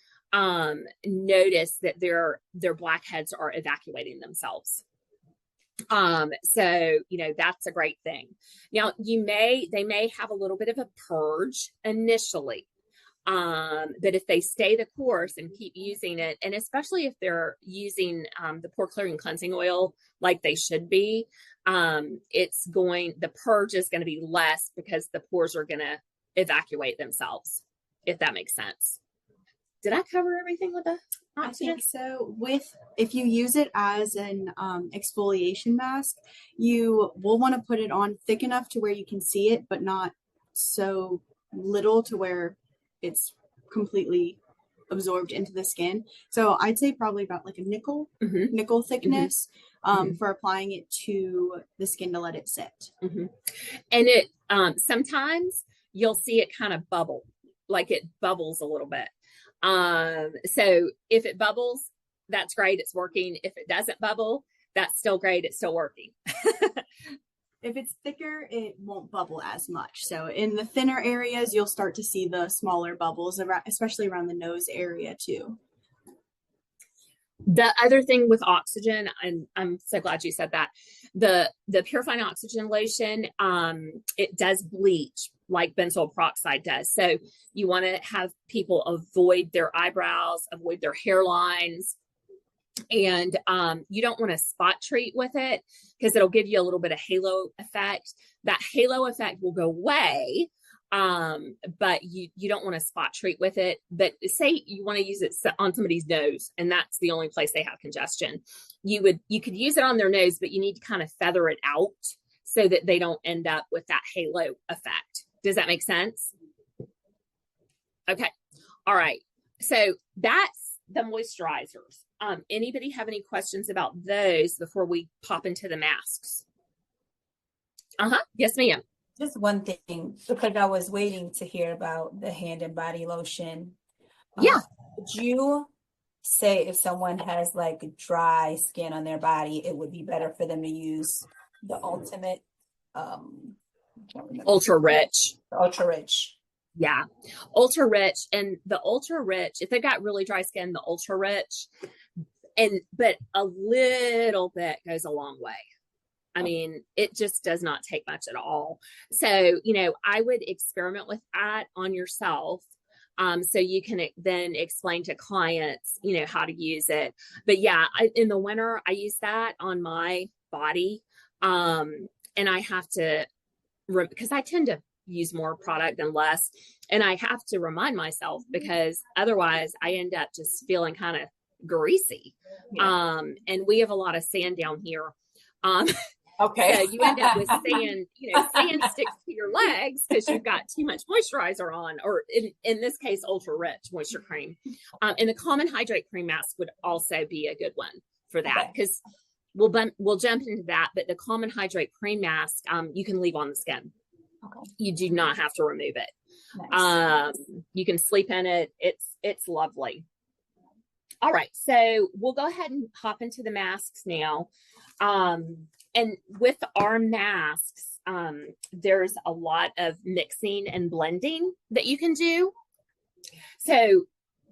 notice that their blackheads are evacuating themselves. So that's a great thing. Now they may have a little bit of a purge initially, but if they stay the course and keep using it, and especially if they're using the pore clearing cleansing oil like they should be, the purge is going to be less because the pores are going to evacuate themselves, if that makes sense. Did I cover everything with the oxygen? I think so. If you use it as an exfoliation mask, you will want to put it on thick enough to where you can see it, but not so little to where it's completely absorbed into the skin. So I'd say probably about like a nickel thickness for applying it to the skin to let it sit. And it sometimes you'll see it kind of bubble, like it bubbles a little bit. So if it bubbles, that's great. It's working. If it doesn't bubble, that's still great. It's still working. If it's thicker, it won't bubble as much. So in the thinner areas, you'll start to see the smaller bubbles, especially around the nose area too. The other thing with oxygen, and I'm so glad you said that, the purifying oxygen lotion, it does bleach like benzoyl peroxide does. So you want to have people avoid their eyebrows, avoid their hairlines. And you don't want to spot treat with it because it'll give you a little bit of halo effect. That halo effect will go away, but you don't want to spot treat with it. But say you want to use it on somebody's nose, and that's the only place they have congestion. You could use it on their nose, but you need to kind of feather it out so that they don't end up with that halo effect. Does that make sense? Okay. All right. So that's the moisturizers. Anybody have any questions about those before we pop into the masks? Yes, ma'am. Just one thing, because I was waiting to hear about the hand and body lotion. Yeah. Would you say if someone has like dry skin on their body, it would be better for them to use the ultimate, Ultra Rich? Ultra Rich. Yeah. Ultra Rich. And the Ultra Rich, if they've got really dry skin, the Ultra Rich, but a little bit goes a long way. I mean, it just does not take much at all. So, I would experiment with that on yourself. So you can then explain to clients, how to use it. But yeah, in the winter, I use that on my body. And I have to, because I tend to use more product than less. And I have to remind myself because otherwise I end up just feeling kind of greasy. Yeah. And we have a lot of sand down here. Okay. So you end up with sand, sand sticks to your legs because you've got too much moisturizer on, or in this case, Ultra Rich moisture cream. And the Common Hydrate Cream Mask would also be a good one for that because we'll jump into that. But the Common Hydrate Cream Mask, you can leave on the skin. Okay. You do not have to remove it. Nice. You can sleep in it. It's lovely. All right, so we'll go ahead and hop into the masks now. And with our masks, there's a lot of mixing and blending that you can do. So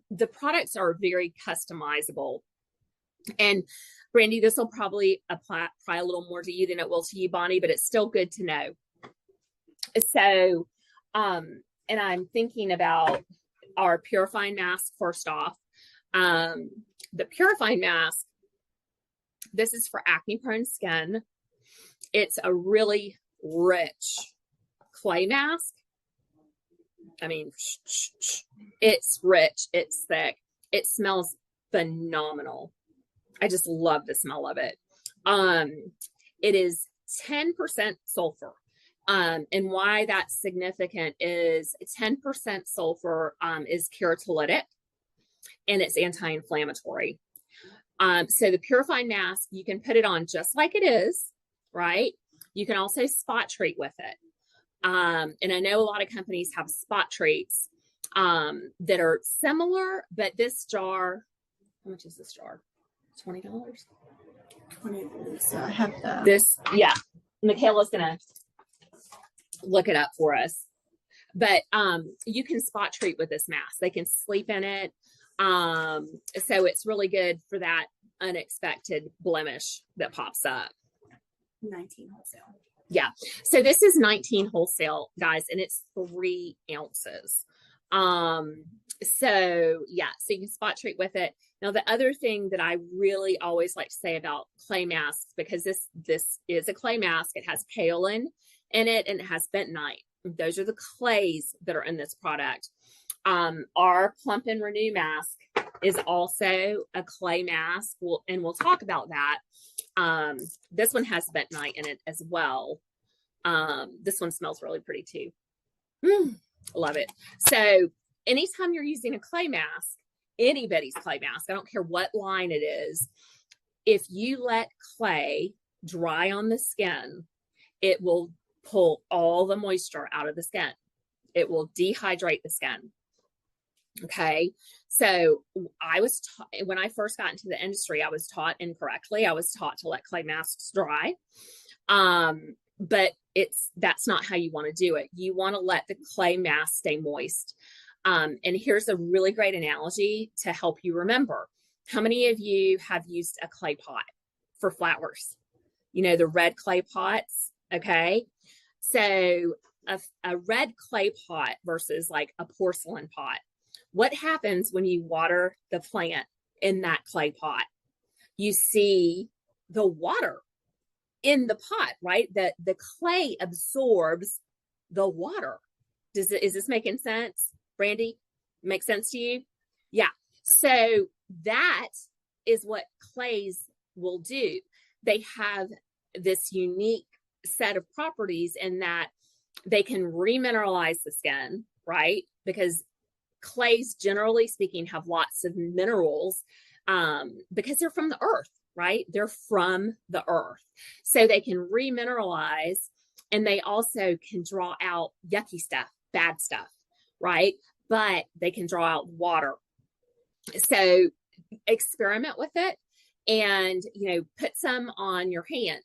the products are very customizable. And Brandy, this will probably apply a little more to you than it will to you, Bonnie, but it's still good to know. So, and I'm thinking about our purifying mask first off. The purifying mask, this is for acne prone skin. It's a really rich clay mask. I mean, it's rich, it's thick, it smells phenomenal. I just love the smell of it. It is 10% sulfur. And why that's significant is 10% sulfur is keratolytic and it's anti-inflammatory. So the purifying mask, you can put it on just like it is, right? You can also spot treat with it. And I know a lot of companies have spot treats that are similar, but this jar, how much is this jar? $20? 20. So I have this. Yeah. Michaela's going to look it up for us. But you can spot treat with this mask. They can sleep in it. So it's really good for that unexpected blemish that pops up. 19 wholesale. Yeah. So this is 19 wholesale, guys, and it's 3 ounces. So yeah, so you can spot treat with it. Now, the other thing that I really always like to say about clay masks, because this is a clay mask, it has kaolin in it and it has bentonite. Those are the clays that are in this product. Our Plump and Renew mask is also a clay mask. We'll talk about that. This one has bentonite in it as well. This one smells really pretty too. Love it. So anytime you're using a clay mask, anybody's clay mask, I don't care what line it is, if you let clay dry on the skin, it will pull all the moisture out of the skin. It will dehydrate the skin. Okay. So I was taught, when I first got into the industry, I was taught incorrectly. I was taught to let clay masks dry. But that's not how you want to do it. You want to let the clay mask stay moist. And here's a really great analogy to help you remember. How many of you have used a clay pot for flowers? You know, the red clay pots. Okay. So a red clay pot versus like a porcelain pot. What happens when you water the plant in that clay pot? You see the water in the pot, right? The clay absorbs the water. Is this making sense? Brandy, make sense to you? Yeah. So that is what clays will do. They have this unique set of properties in that they can remineralize the skin, right? Because clays, generally speaking, have lots of minerals because they're from the earth, right? They're from the earth. So they can remineralize, and they also can draw out yucky stuff, bad stuff, right? But they can draw out water. So experiment with it and, put some on your hand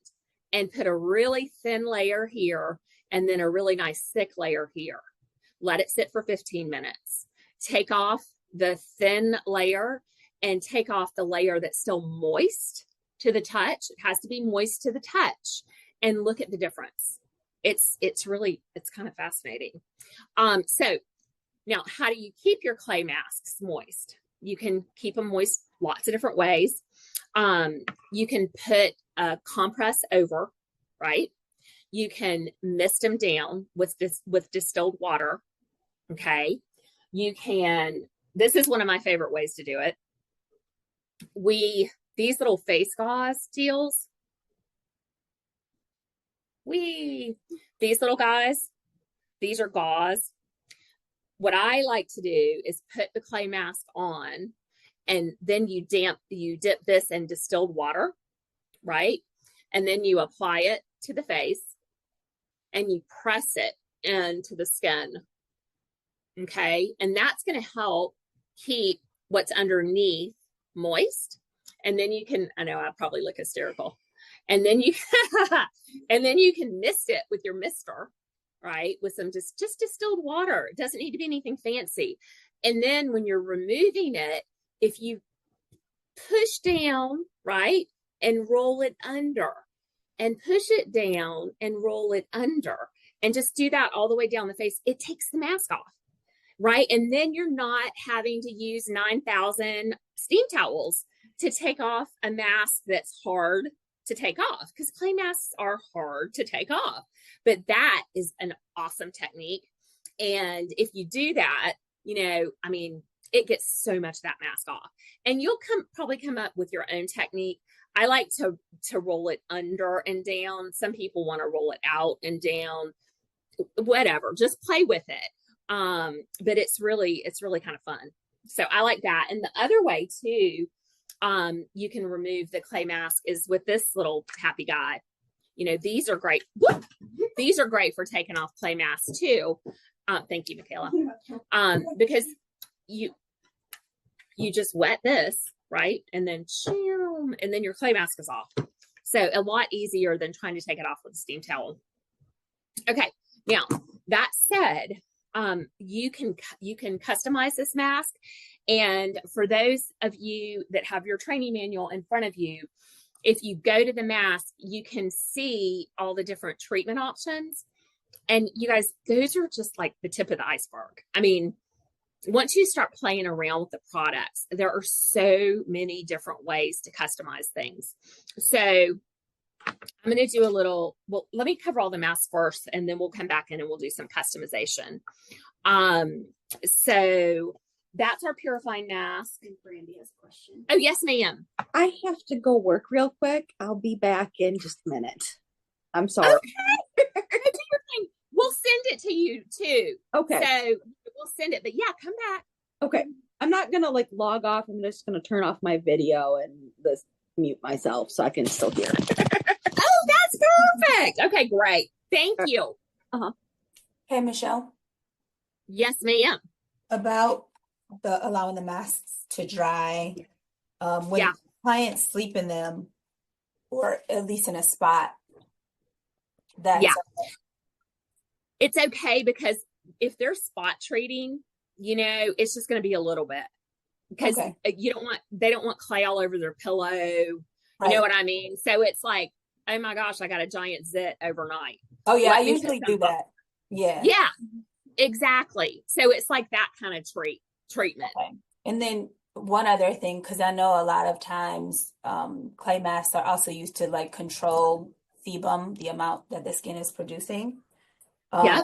and put a really thin layer here and then a really nice thick layer here. Let it sit for 15 minutes. Take off the thin layer and take off the layer that's still moist to the touch. It has to be moist to the touch, and look at the difference. It's kind of fascinating. So now, how do you keep your clay masks moist? You can keep them moist lots of different ways. You can put a compress over, right? You can mist them down with distilled water. Okay. You can, this is one of my favorite ways to do it. These little face gauze deals, these little guys, these are gauze. What I like to do is put the clay mask on, and then you dip this in distilled water, right? And then you apply it to the face and you press it into the skin. Okay. And that's going to help keep what's underneath moist. And then you can, I know I probably look hysterical. And then you can mist it with your mister, right? With some just distilled water. It doesn't need to be anything fancy. And then when you're removing it, if you push down, right, and roll it under, and push it down and roll it under, and just do that all the way down the face, it takes the mask off, right? And then you're not having to use 9,000 steam towels to take off a mask that's hard to take off, because clay masks are hard to take off. But that is an awesome technique. And if you do that, it gets so much of that mask off. And you'll probably come up with your own technique. I like to roll it under and down. Some people want to roll it out and down, whatever, just play with it. But it's really kind of fun. So I like that. And the other way too, you can remove the clay mask is with this little happy guy. These are great. These are great for taking off clay masks too. Thank you, Michaela. Because you just wet this, right? And then your clay mask is off. So a lot easier than trying to take it off with a steam towel. Okay. Now that said, you can customize this mask. And for those of you that have your training manual in front of you, if you go to the mask, you can see all the different treatment options. And you guys, those are just like the tip of the iceberg. I mean, once you start playing around with the products, there are so many different ways to customize things. So I'm going to do let me cover all the masks first, and then we'll come back in and we'll do some customization. So that's our purifying mask. And Brandy has a question. Oh, yes, ma'am. I have to go work real quick. I'll be back in just a minute. I'm sorry. Okay. We'll send it to you too. Okay. So we'll send it, but yeah, come back. Okay. I'm not going to log off. I'm just going to turn off my video and mute myself so I can still hear. Oh, that's perfect. Okay, great. Thank you. Hey, Michelle. Yes, ma'am. About the allowing the masks to dry. When Yeah. clients sleep in them, or at least in a spot that's Yeah. It's okay because if they're spot treating, it's just going to be a little bit because okay, they don't want clay all over their pillow. You know right. what I mean? So it's like, oh my gosh, I got a giant zit overnight. Oh yeah, I Let me put usually some, do that. Yeah. yeah, exactly. So it's like that kind of treatment. Okay. And then one other thing, because I know a lot of times clay masks are also used to like control sebum, the amount that the skin is producing. Um, Yeah.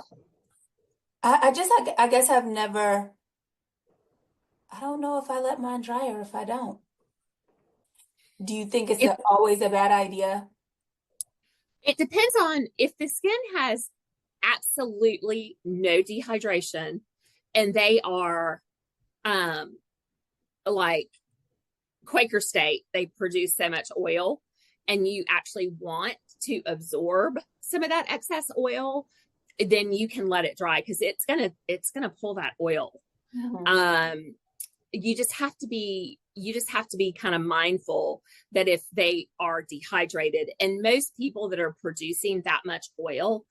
I guess I've never, I don't know if I let mine dry or if I don't. Do you think it's It, always a bad idea? it depends on if the skin has absolutely no dehydration and they are um like Quaker State, they produce so much oil, and you actually want to absorb some of that excess oil, then you can let it dry because it's gonna pull that oil. Mhm. Um, you just have to be kind of mindful that if they are dehydrated, and most people that are producing that much oil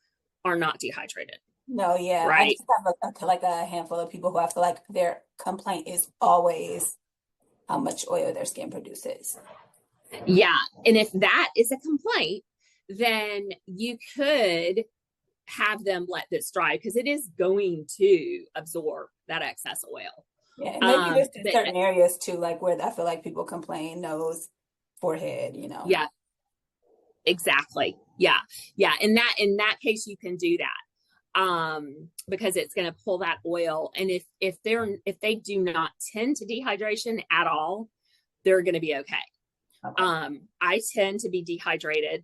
are not dehydrated, No, yeah. I right? just have like a handful of people who I feel like their complaint is always how much oil their skin produces. Yeah. And if that is a complaint, then you could have them let this dry because it is going to absorb that excess oil. Yeah, and maybe just in But certain areas too, like where I feel like people complain, nose, forehead, you know. yeah, exactly. Yeah. Yeah. In that case, you can do that. Because it's going to pull that oil. And if they do not tend to dehydration at all, they're going to be okay. Okay. I tend to be dehydrated.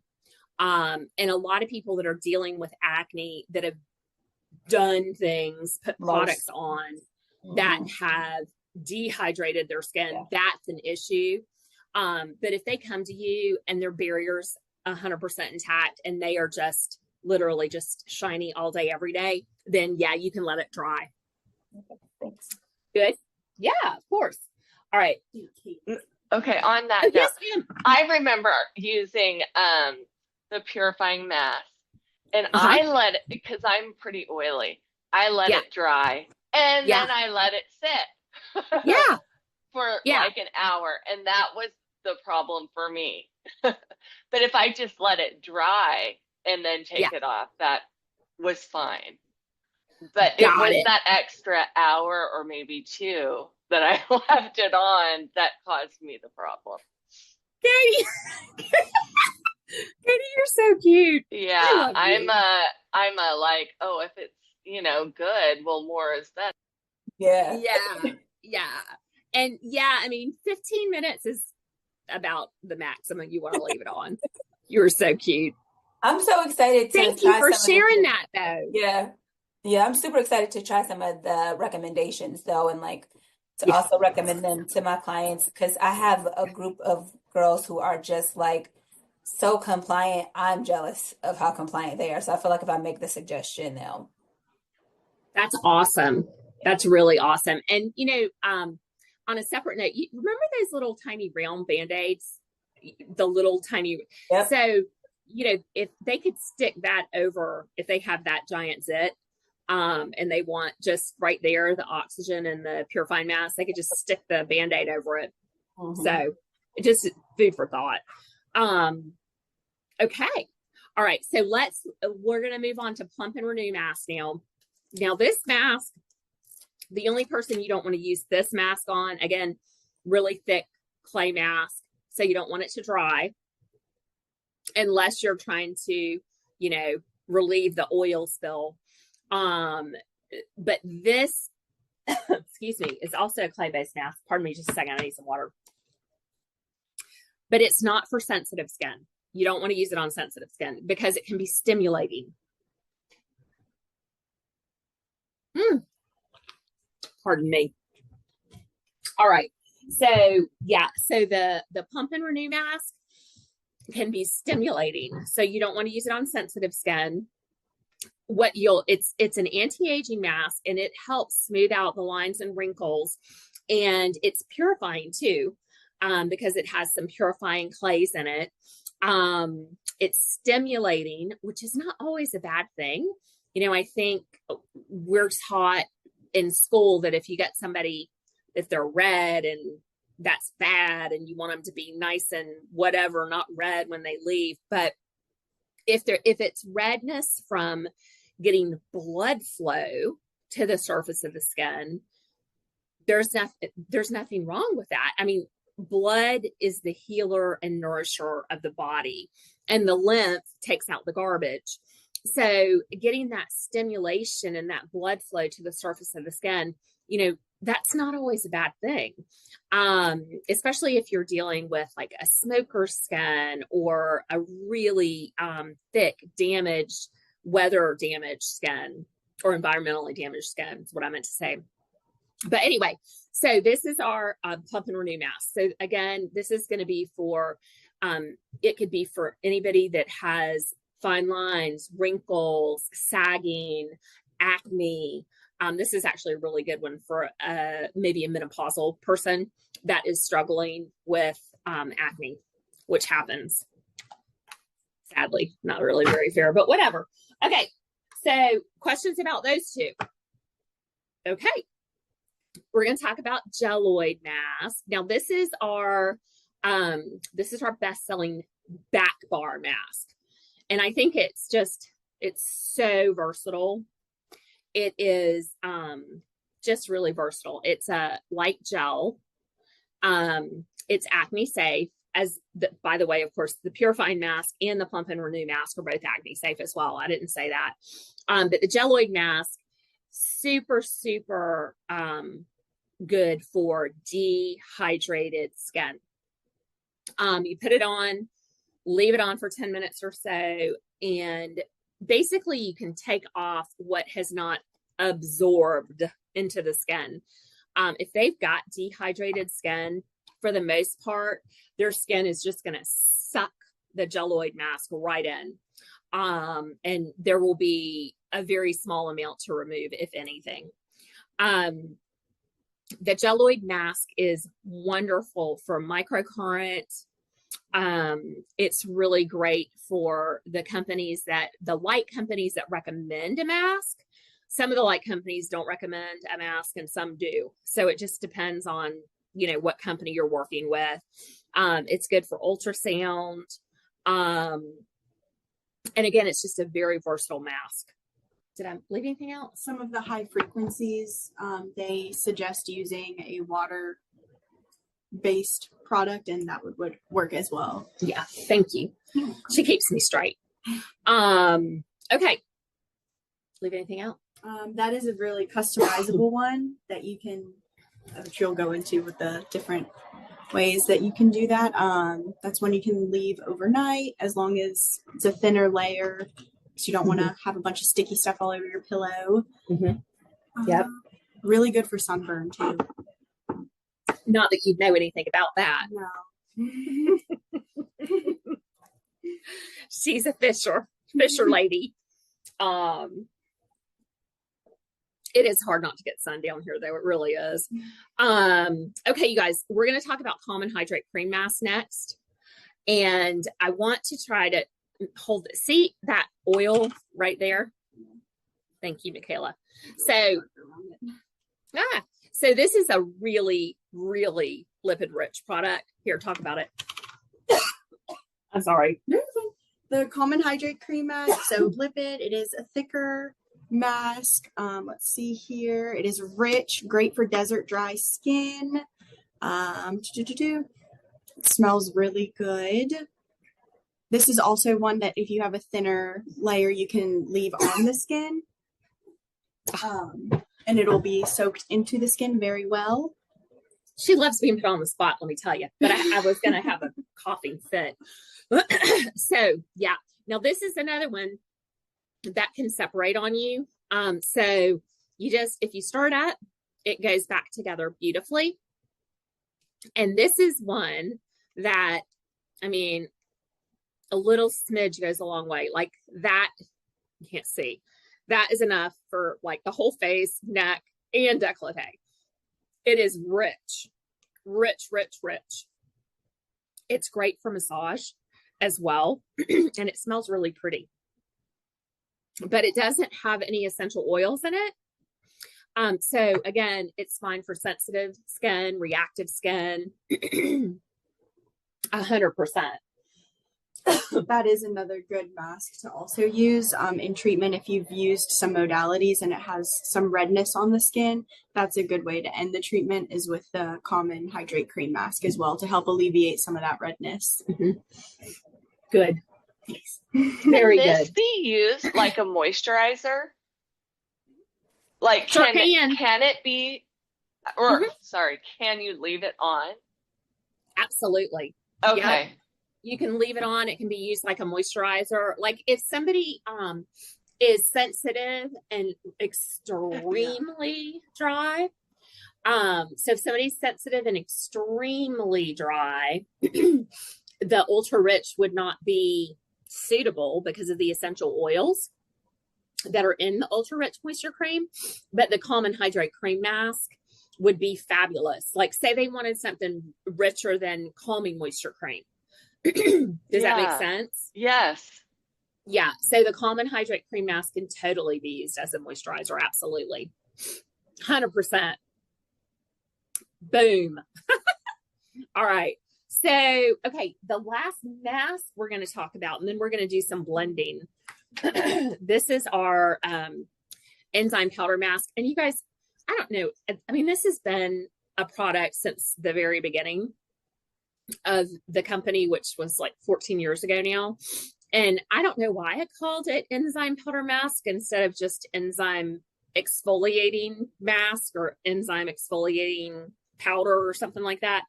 And a lot of people that are dealing with acne that have done things, put products Most. on that Mhm. have dehydrated their skin, Yeah. that's an issue. But if they come to you and their barrier's 100% intact and they are just literally just shiny all day, every day, then yeah, you can let it dry. Okay, thanks. Good. Yeah, of course. All right. Okay, on that Oh, note, yes, ma'am. I remember using the purifying mask, and Uh-huh. I let it because I'm pretty oily. I let Yeah. it dry, and Yeah. then I let it sit Yeah. for Yeah. like an hour, and that was the problem for me. But if I just let it dry and then Yeah. take it off, that was fine. But it Got was it. that extra hour or maybe two that I left it on that caused me the problem. Katie. Katie, you're so cute. I Yeah, love you. I'm a like, oh, if it's, good, well, more is better. Yeah. Yeah. Yeah. And yeah, I mean, 15 minutes is about the maximum you want to leave it on. You're so cute. I'm so excited to Thank you try for some of the sharing things. that though. Yeah. Yeah, I'm super excited to try some of the recommendations though, and like to Yeah. also recommend them to my clients because I have a group of girls who are just like so compliant. I'm jealous of how compliant they are. So I feel like if I make the suggestion, they'll, That's awesome. yeah. That's really awesome. And on a separate note, you remember those little tiny round band-aids? The little tiny Yep. so if they could stick that over if they have that giant zit, and they want just right there the oxygen and the purifying mask, they could just stick the band-aid over it. Hmm. So just food for thought. Okay. All right. So we're going to move on to Plump and Renew mask now. Now, this mask, the only person you don't want to use this mask on, again, really thick clay mask. So you don't want it to dry unless you're trying to, relieve the oil spill. But this, excuse me, is also a clay-based mask. Pardon me just a second. I need some water. But it's not for sensitive skin. You don't want to use it on sensitive skin because it can be stimulating. Pardon me. All right. So yeah, so the Pump and Renew mask can be stimulating. So you don't want to use it on sensitive skin. it's an anti-aging mask, and it helps smooth out the lines and wrinkles, and it's purifying too, because it has some purifying clays in it. It's stimulating, which is not always a bad thing. I think we're taught in school that if you get somebody, if they're red, and that's bad, and you want them to be nice and whatever, not red when they leave. But if it's redness from getting blood flow to the surface of the skin, there's nothing wrong with that. I mean, blood is the healer and nourisher of the body, and the lymph takes out the garbage. So getting that stimulation and that blood flow to the surface of the skin, that's not always a bad thing. Especially if you're dealing with like a smoker's skin or a really thick, damaged, weather damaged skin, or environmentally damaged skin is what I meant to say. But anyway, so this is our Plump and Renew mask. So again, this is going to be for, it could be for anybody that has fine lines, wrinkles, sagging, acne. This is actually a really good one for maybe a menopausal person that is struggling with acne, which happens. Sadly, not really very fair, but whatever. Okay, so questions about those two. Okay, we're going to talk about Gelloid mask. Now, this is our best-selling back bar mask. And I think it's so versatile. It is just really versatile. It's a light gel. It's acne safe. By the way, of course, the purifying mask and the Plump and Renew mask are both acne safe as well. I didn't say that. But the Gelloid mask, super, super good for dehydrated skin. You put it on, leave it on for 10 minutes or so, and basically you can take off what has not absorbed into the skin. If they've got dehydrated skin, for the most part, their skin is just going to suck the Gelloid mask right in. And there will be a very small amount to remove, if anything. The Gelloid mask is wonderful for microcurrent. It's really great for the light companies that recommend a mask. Some of the light companies don't recommend a mask, and some do. So it just depends on, what company you're working with. It's good for ultrasound. And again, it's just a very versatile mask. Did I leave anything out? Some of the high frequencies, they suggest using a water-based product, and that would work as well. Yeah, thank you. She keeps me straight. Okay. Leave anything out? That is a really customizable one that you can, which you'll go into with the different ways that you can do that. That's one you can leave overnight, as long as it's a thinner layer, so you don't want to have a bunch of sticky stuff all over your pillow. Yep. Really good for sunburn too. Not that you know anything about that. No. She's a fisher lady. It is hard not to get sun down here, though. It really is. Okay, you guys, we're going to talk about Common Hydrate Cream Mask next. And I want to try to hold it. See that oil right there? Thank you, Michaela. So this is a really, really lipid-rich product. Here, talk about it. I'm sorry. The Common Hydrate Cream Mask, so lipid, it is a thicker mask. Let's see here. It is rich, great for desert dry skin. It smells really good. This is also one that if you have a thinner layer, you can leave on the skin. And it'll be soaked into the skin very well. She loves being put on the spot, let me tell you. But I was going to have a coughing fit. So, yeah. Now, this is another one that can separate on you. So if you start up, it goes back together beautifully. And this is one that, I mean, a little smidge goes a long way. Like that, you can't see. That is enough for like the whole face, neck, and décolleté. It is rich, rich, rich, rich. It's great for massage as well, and it smells really pretty. But it doesn't have any essential oils in it. So again, it's fine for sensitive skin, reactive skin, 100%. That is another good mask to also use in treatment. If you've used some modalities and it has some redness on the skin, that's a good way to end the treatment, is with the Common Hydrate Cream Mask as well, to help alleviate some of that redness. Good. Very Can this good. be used like a moisturizer? Like, Sure can it be, or Mhm. sorry, can you leave it on? Absolutely. Okay. Yep. You can leave it on. It can be used like a moisturizer. Like if somebody is sensitive and extremely dry. So if somebody's sensitive and extremely dry, the ultra rich would not be suitable because of the essential oils that are in the ultra rich moisture cream. But the Common Hydrate Cream Mask would be fabulous. Like say they wanted something richer than Calming Moisture Cream. Does that make sense? Yes. Yeah. So the Common Hydrate Cream Mask can totally be used as a moisturizer. Absolutely. 100%. Boom. All right. So, okay. The last mask we're going to talk about, and then we're going to do some blending. This is our enzyme powder mask. And you guys, I don't know. I mean, this has been a product since the very beginning of the company, which was like 14 years ago now. And I don't know why I called it enzyme powder mask instead of just enzyme exfoliating mask or enzyme exfoliating powder or something like that.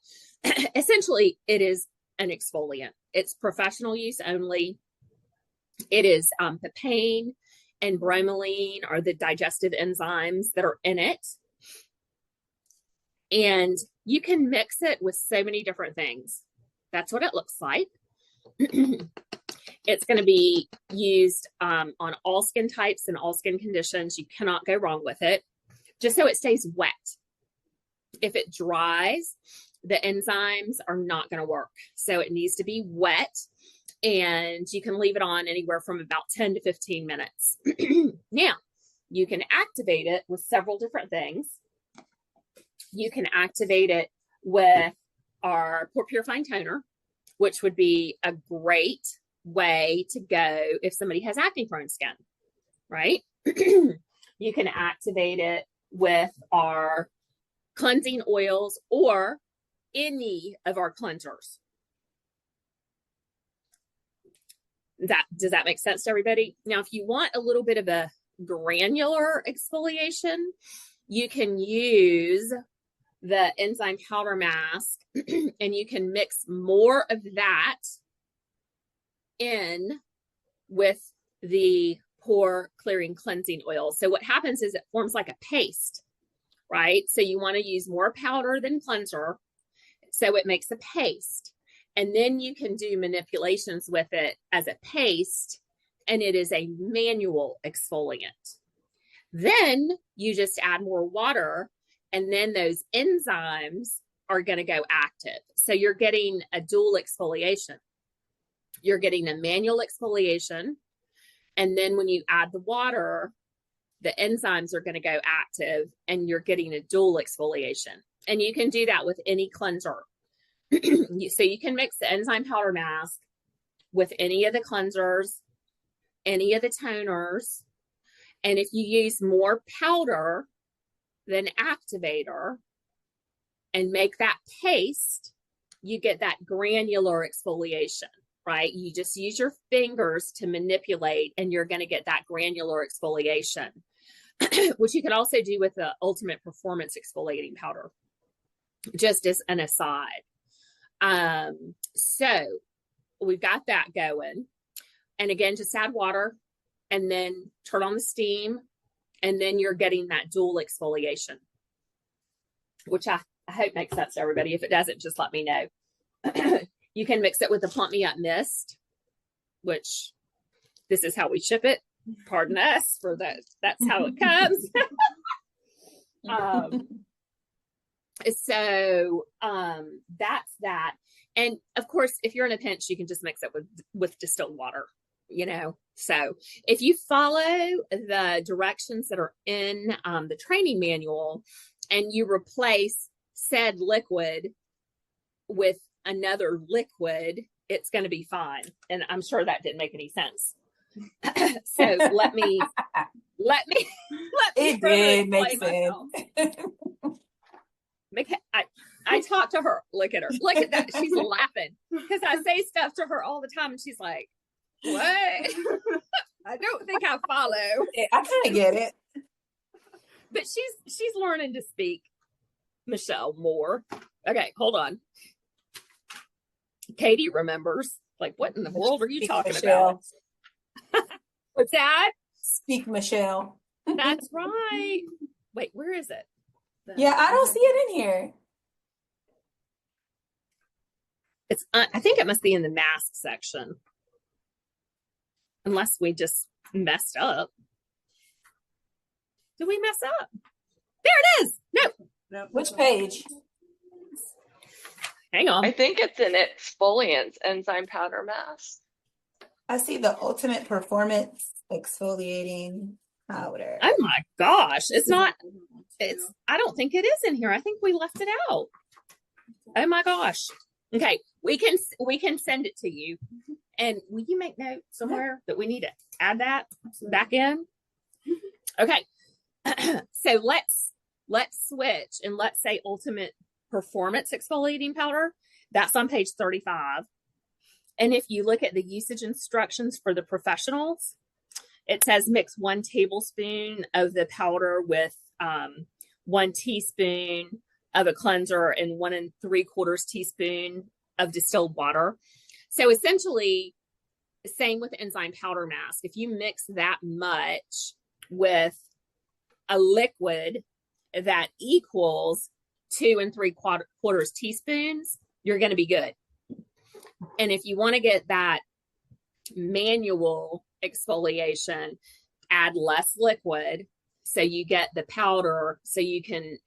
Essentially, it is an exfoliant. It's professional use only. It is papain and bromelain are the digestive enzymes that are in it. And you can mix it with so many different things. That's what it looks like. It's going to be used on all skin types and all skin conditions. You cannot go wrong with it, just so it stays wet. If it dries, the enzymes are not going to work. So it needs to be wet, and you can leave it on anywhere from about 10 to 15 minutes. Now, you can activate it with several different things. You can activate it with our pore purifying toner, which would be a great way to go if somebody has acne prone skin, right? You can activate it with our cleansing oils or any of our cleansers. Does that make sense to everybody? Now, if you want a little bit of a granular exfoliation, you can use the enzyme powder mask and you can mix more of that in with the pore clearing cleansing oil. So what happens is it forms like a paste, right? So you want to use more powder than cleanser. So it makes a paste. And then you can do manipulations with it as a paste, and it is a manual exfoliant. Then you just add more water, and then those enzymes are going to go active. So you're getting a dual exfoliation. You're getting a manual exfoliation, and then when you add the water, the enzymes are going to go active, and you're getting a dual exfoliation. And you can do that with any cleanser. So you can mix the enzyme powder mask with any of the cleansers, any of the toners. And if you use more powder than activator and make that paste, you get that granular exfoliation, right? You just use your fingers to manipulate and you're going to get that granular exfoliation, which you can also do with the Ultimate Performance Exfoliating Powder, just as an aside. So we've got that going. And again, just add water and then turn on the steam. And then you're getting that dual exfoliation, which I hope makes sense to everybody. If it doesn't, just let me know. You can mix it with the Plump Me Up Mist, which this is how we ship it. pardon us for that. That's how it comes. That's that. And of course, if you're in a pinch, you can just mix it with distilled water, So if you follow the directions that are in the training manual and you replace said liquid with another liquid, it's going to be fine. And I'm sure that didn't make any sense. So let me It did make sense. I talk to her. Look at her. Look at that. She's laughing because I say stuff to her all the time, and she's like, "What?" I don't think I follow. Yeah, I kind of get it, but she's learning to speak, Michelle, more. Okay, hold on. Katie remembers. Like, what in the world are you talking about? What's that? Speak, Michelle. That's right. Wait, where is it? Yeah, I don't see it in here. It's. I think it must be in the mask section, unless we just messed up. Did we mess up? There it is. No. Which page? Hang on. I think it's an exfoliants enzyme powder mask. I see the Ultimate Performance Exfoliating Powder. Oh my gosh. It's not. I don't think it is in here. I think we left it out. Oh my gosh. Okay. We can send it to you. And will you make note somewhere that we need to add that back in? Okay. So let's switch and let's say Ultimate Performance Exfoliating Powder. That's on page 35. And if you look at the usage instructions for the professionals, it says mix 1 tablespoon of the powder with 1 teaspoon of a cleanser and 1 3/4 teaspoon of distilled water. So essentially, same with enzyme powder mask. If you mix that much with a liquid that equals 2 3/4 teaspoons, you're going to be good. And if you want to get that manual exfoliation, add less liquid so you get the powder, so you get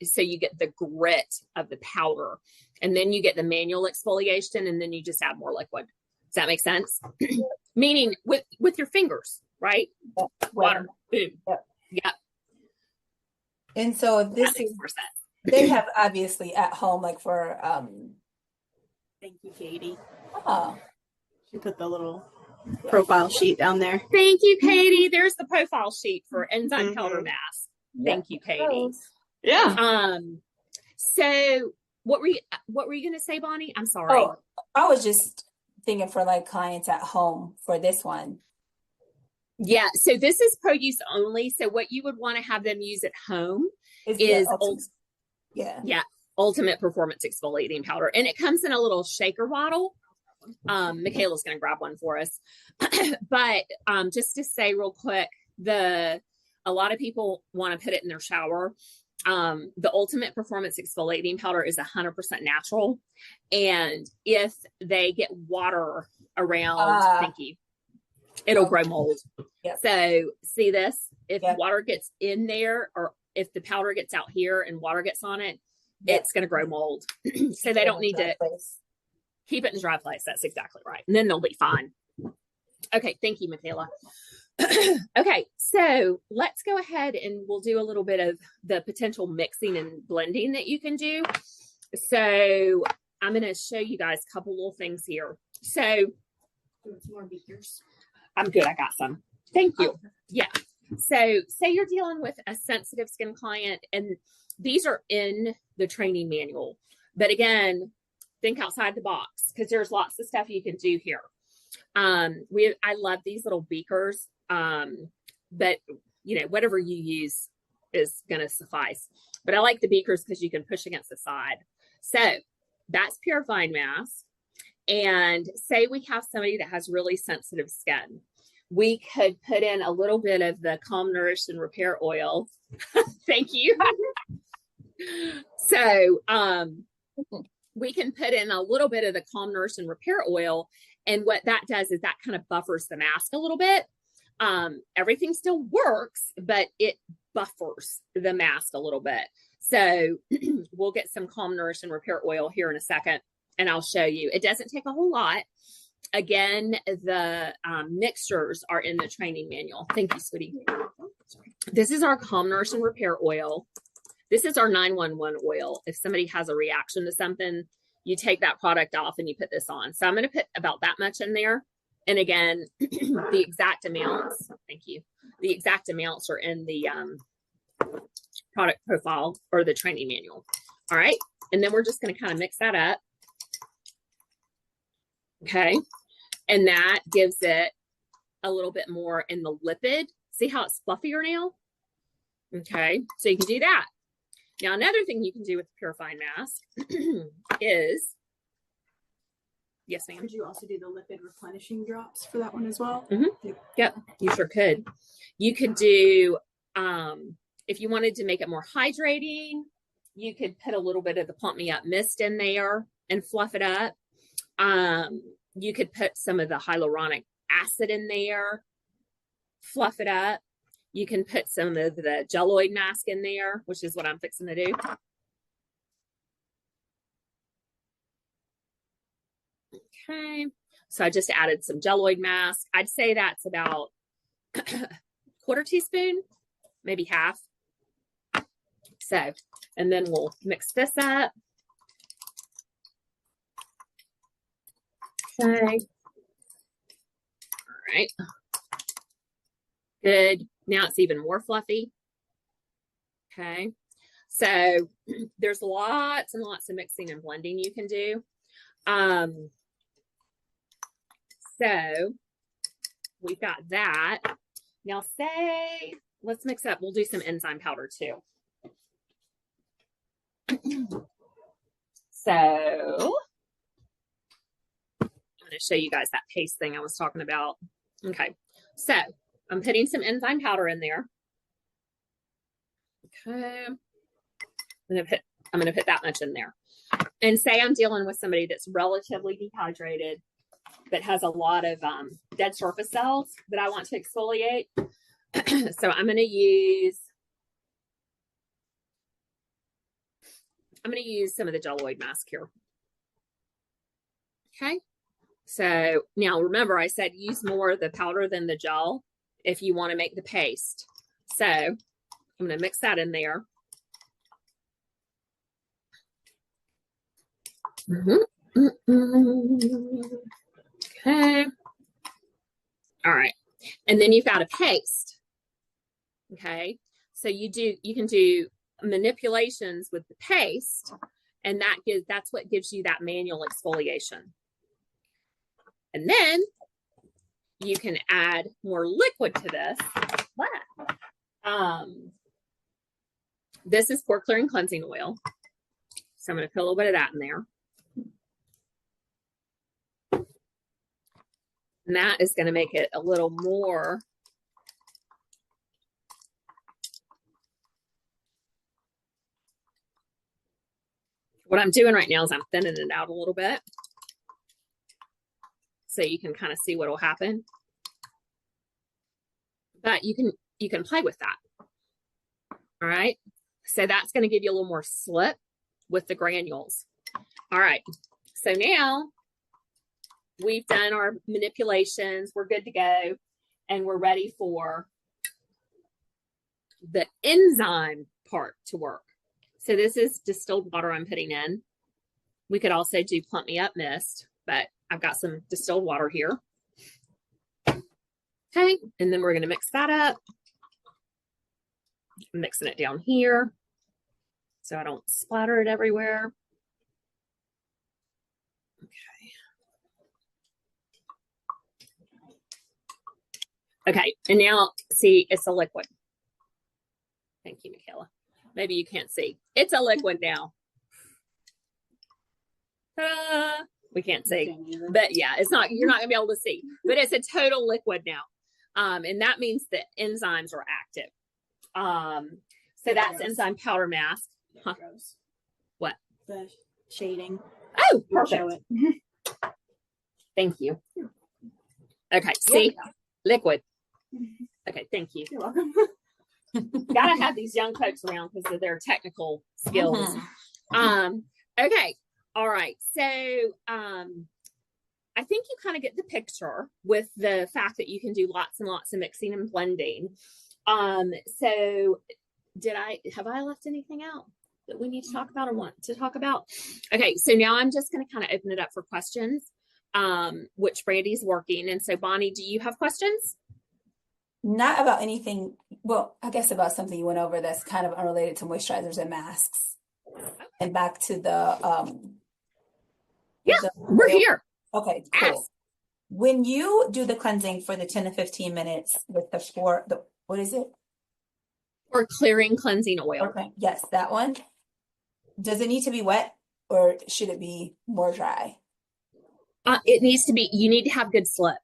the grit of the powder, and then you get the manual exfoliation, and then you just add more liquid. Does that make sense? Meaning with your fingers, right? Yep. Water, boom. Yep. And so if this is, they have obviously at home, like for Thank you, Katie. oh, She put the little profile sheet down there. Thank you, Katie. There's the profile sheet for enzyme powder mask. Thank you, Katie. Yeah. So what were you going to say, Bonnie? I'm sorry. Oh, I was just thinking for like clients at home for this one. Yeah. So this is produce only. So what you would want to have them use at home is Ultimate Performance Exfoliating Powder. And it comes in a little shaker bottle. Michaela's going to grab one for us. But just to say real quick, a lot of people want to put it in their shower. The Ultimate Performance Exfoliating Powder is 100% natural. And if they get water around, thank you, it'll grow mold. Yep. So see this, if water gets in there, or if the powder gets out here and water gets on it, it's going to grow mold. So they don't need to keep it in a dry place. That's exactly right. And then they'll be fine. Okay. Thank you, Michaela. Okay. So let's go ahead and we'll do a little bit of the potential mixing and blending that you can do. So I'm going to show you guys a couple little things here. So more beakers. I'm good. I got some. Thank you. Yeah. So say you're dealing with a sensitive skin client, and these are in the training manual. But again, think outside the box because there's lots of stuff you can do here. I love these little beakers, but whatever you use is going to suffice. But I like the beakers because you can push against the side. So that's purifying mask. And say we have somebody that has really sensitive skin. We could put in a little bit of the Calm, Nourish, and Repair oil. Thank you. So we can put in a little bit of the Calm, Nourish, and Repair oil. And what that does is that kind of buffers the mask a little bit. Everything still works, but it buffers the mask a little bit. So we'll get some Calm, Nourish, and Repair oil here in a second, and I'll show you. It doesn't take a whole lot. Again, the mixtures are in the training manual. Thank you, sweetie. This is our Calm, Nourish, and Repair oil. This is our 911 oil. If somebody has a reaction to something, you take that product off and you put this on. So I'm going to put about that much in there. And again, the exact amounts, thank you. The exact amounts are in the product profile or the training manual. All right. And then we're just going to kind of mix that up. Okay. And that gives it a little bit more in the lipid. See how it's fluffier now? Okay. So you can do that. Now, another thing you can do with the purifying mask is, yes, ma'am. Could you also do the lipid replenishing drops for that one as well? Mm-hmm. Yep, you sure could. You could do, if you wanted to make it more hydrating, you could put a little bit of the Plump Me Up mist in there and fluff it up. You could put some of the hyaluronic acid in there, fluff it up. You can put some of the geloid mask in there, which is what I'm fixing to do. Okay, so I just added some geloid mask. I'd say that's about a quarter teaspoon, maybe half. So, and then we'll mix this up. Okay. All right. Good. Now it's even more fluffy. Okay. So there's lots and lots of mixing and blending you can do. So we've got that. Now say, let's mix up. We'll do some enzyme powder too. So I'm going to show you guys that paste thing I was talking about. Okay. So I'm putting some enzyme powder in there. Okay. I'm going to put that much in there. And say I'm dealing with somebody that's relatively dehydrated, but has a lot of dead surface cells that I want to exfoliate. So I'm going to use some of the geloid mask here. Okay. So now remember, I said use more of the powder than the gel if you want to make the paste. So I'm going to mix that in there. Okay. All right. And then you've got a paste. Okay. So you can do manipulations with the paste, and that's what gives you that manual exfoliation. And then you can add more liquid to this. This is pore clearing cleansing oil. So I'm going to put a little bit of that in there. And that is going to make it a little more what I'm doing right now is I'm thinning it out a little bit so you can kind of see what will happen. But you can play with that. All right. So that's going to give you a little more slip with the granules. All right. So now we've done our manipulations. We're good to go. And we're ready for the enzyme part to work. So this is distilled water I'm putting in. We could also do Plump Me Up mist, but I've got some distilled water here. Okay, and then we're going to mix that up. I'm mixing it down here so I don't splatter it everywhere. Okay, and now see, it's a liquid. Thank you, Michaela. Maybe you can't see. It's a liquid now. Ta-da! We can't see, but yeah, it's not. You're not gonna be able to see, but it's a total liquid now, and that means that enzymes are active. So that's enzyme powder mask. Huh? What? The shading. Oh, perfect. Thank you. Okay, see, liquid. Okay, thank you. You're welcome. Gotta have these young folks around because of their technical skills. Mhm. Okay. All right. So, I think you kind of get the picture with the fact that you can do lots and lots of mixing and blending. So have I left anything out that we need to talk about or want to talk about? Okay. So now I'm just going to kind of open it up for questions, which Brandy's working. And so Bonnie, do you have questions? Not about anything. Well, I guess about something you went over that's kind of unrelated to moisturizers and masks. And back to Yeah, we're oil. here. Okay, cool. Ask. When you do the cleansing for the 10 to 15 minutes with what is it? Or clearing cleansing oil. Okay, yes, that one. Does it need to be wet or should it be more dry? It needs to be, you need to have good slip.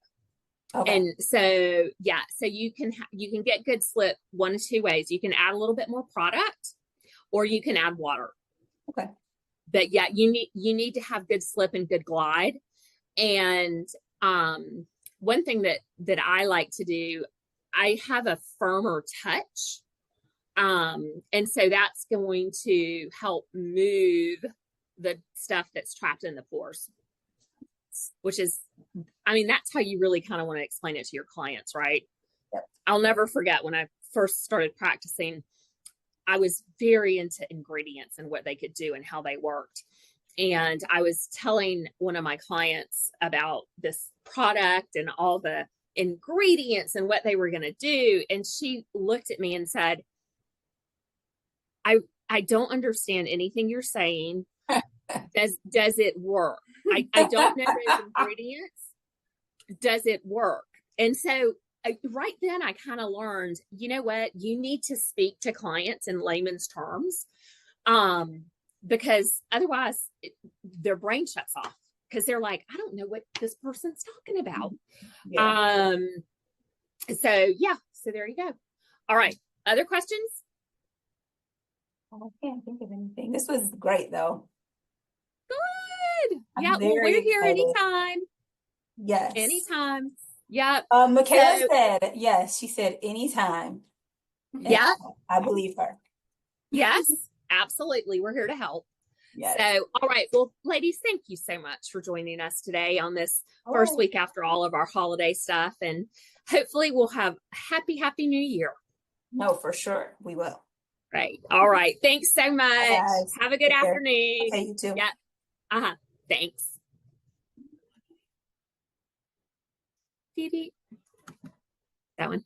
Okay. And so, yeah, so you can get good slip one of two ways. You can add a little bit more product or you can add water. Okay. But yeah, you need to have good slip and good glide. And one thing that I like to do, I have a firmer touch. And so that's going to help move the stuff that's trapped in the pores, which is, I mean, that's how you really kind of want to explain it to your clients, right? Yep. I'll never forget when I first started practicing, I was very into ingredients and what they could do and how they worked. And I was telling one of my clients about this product and all the ingredients and what they were going to do. And she looked at me and said, I don't understand anything you're saying. Does it work? I don't know those ingredients. Does it work? And so right then I kind of learned, you know what, you need to speak to clients in layman's terms, because otherwise their brain shuts off because they're like, I don't know what this person's talking about. Yeah. So yeah, so there you go. All right. Other questions? I can't think of anything. This was great though. Good. I'm Yeah, well, we're very here excited. anytime. Yes. Anytime. Yep. Michaela So- said, yes, she said anytime. And Yeah. I believe her. Yes, absolutely. We're here to help. Yes. So, all right. Well, ladies, thank you so much for joining us today on this first week after all of our holiday stuff. And hopefully we'll have happy New Year. No, for sure. We will. Right. All right. Thanks so much. Guys, Have a good take care. afternoon. Okay, you too. Yeah. Uh-huh. Thanks. Dee-dee. That one.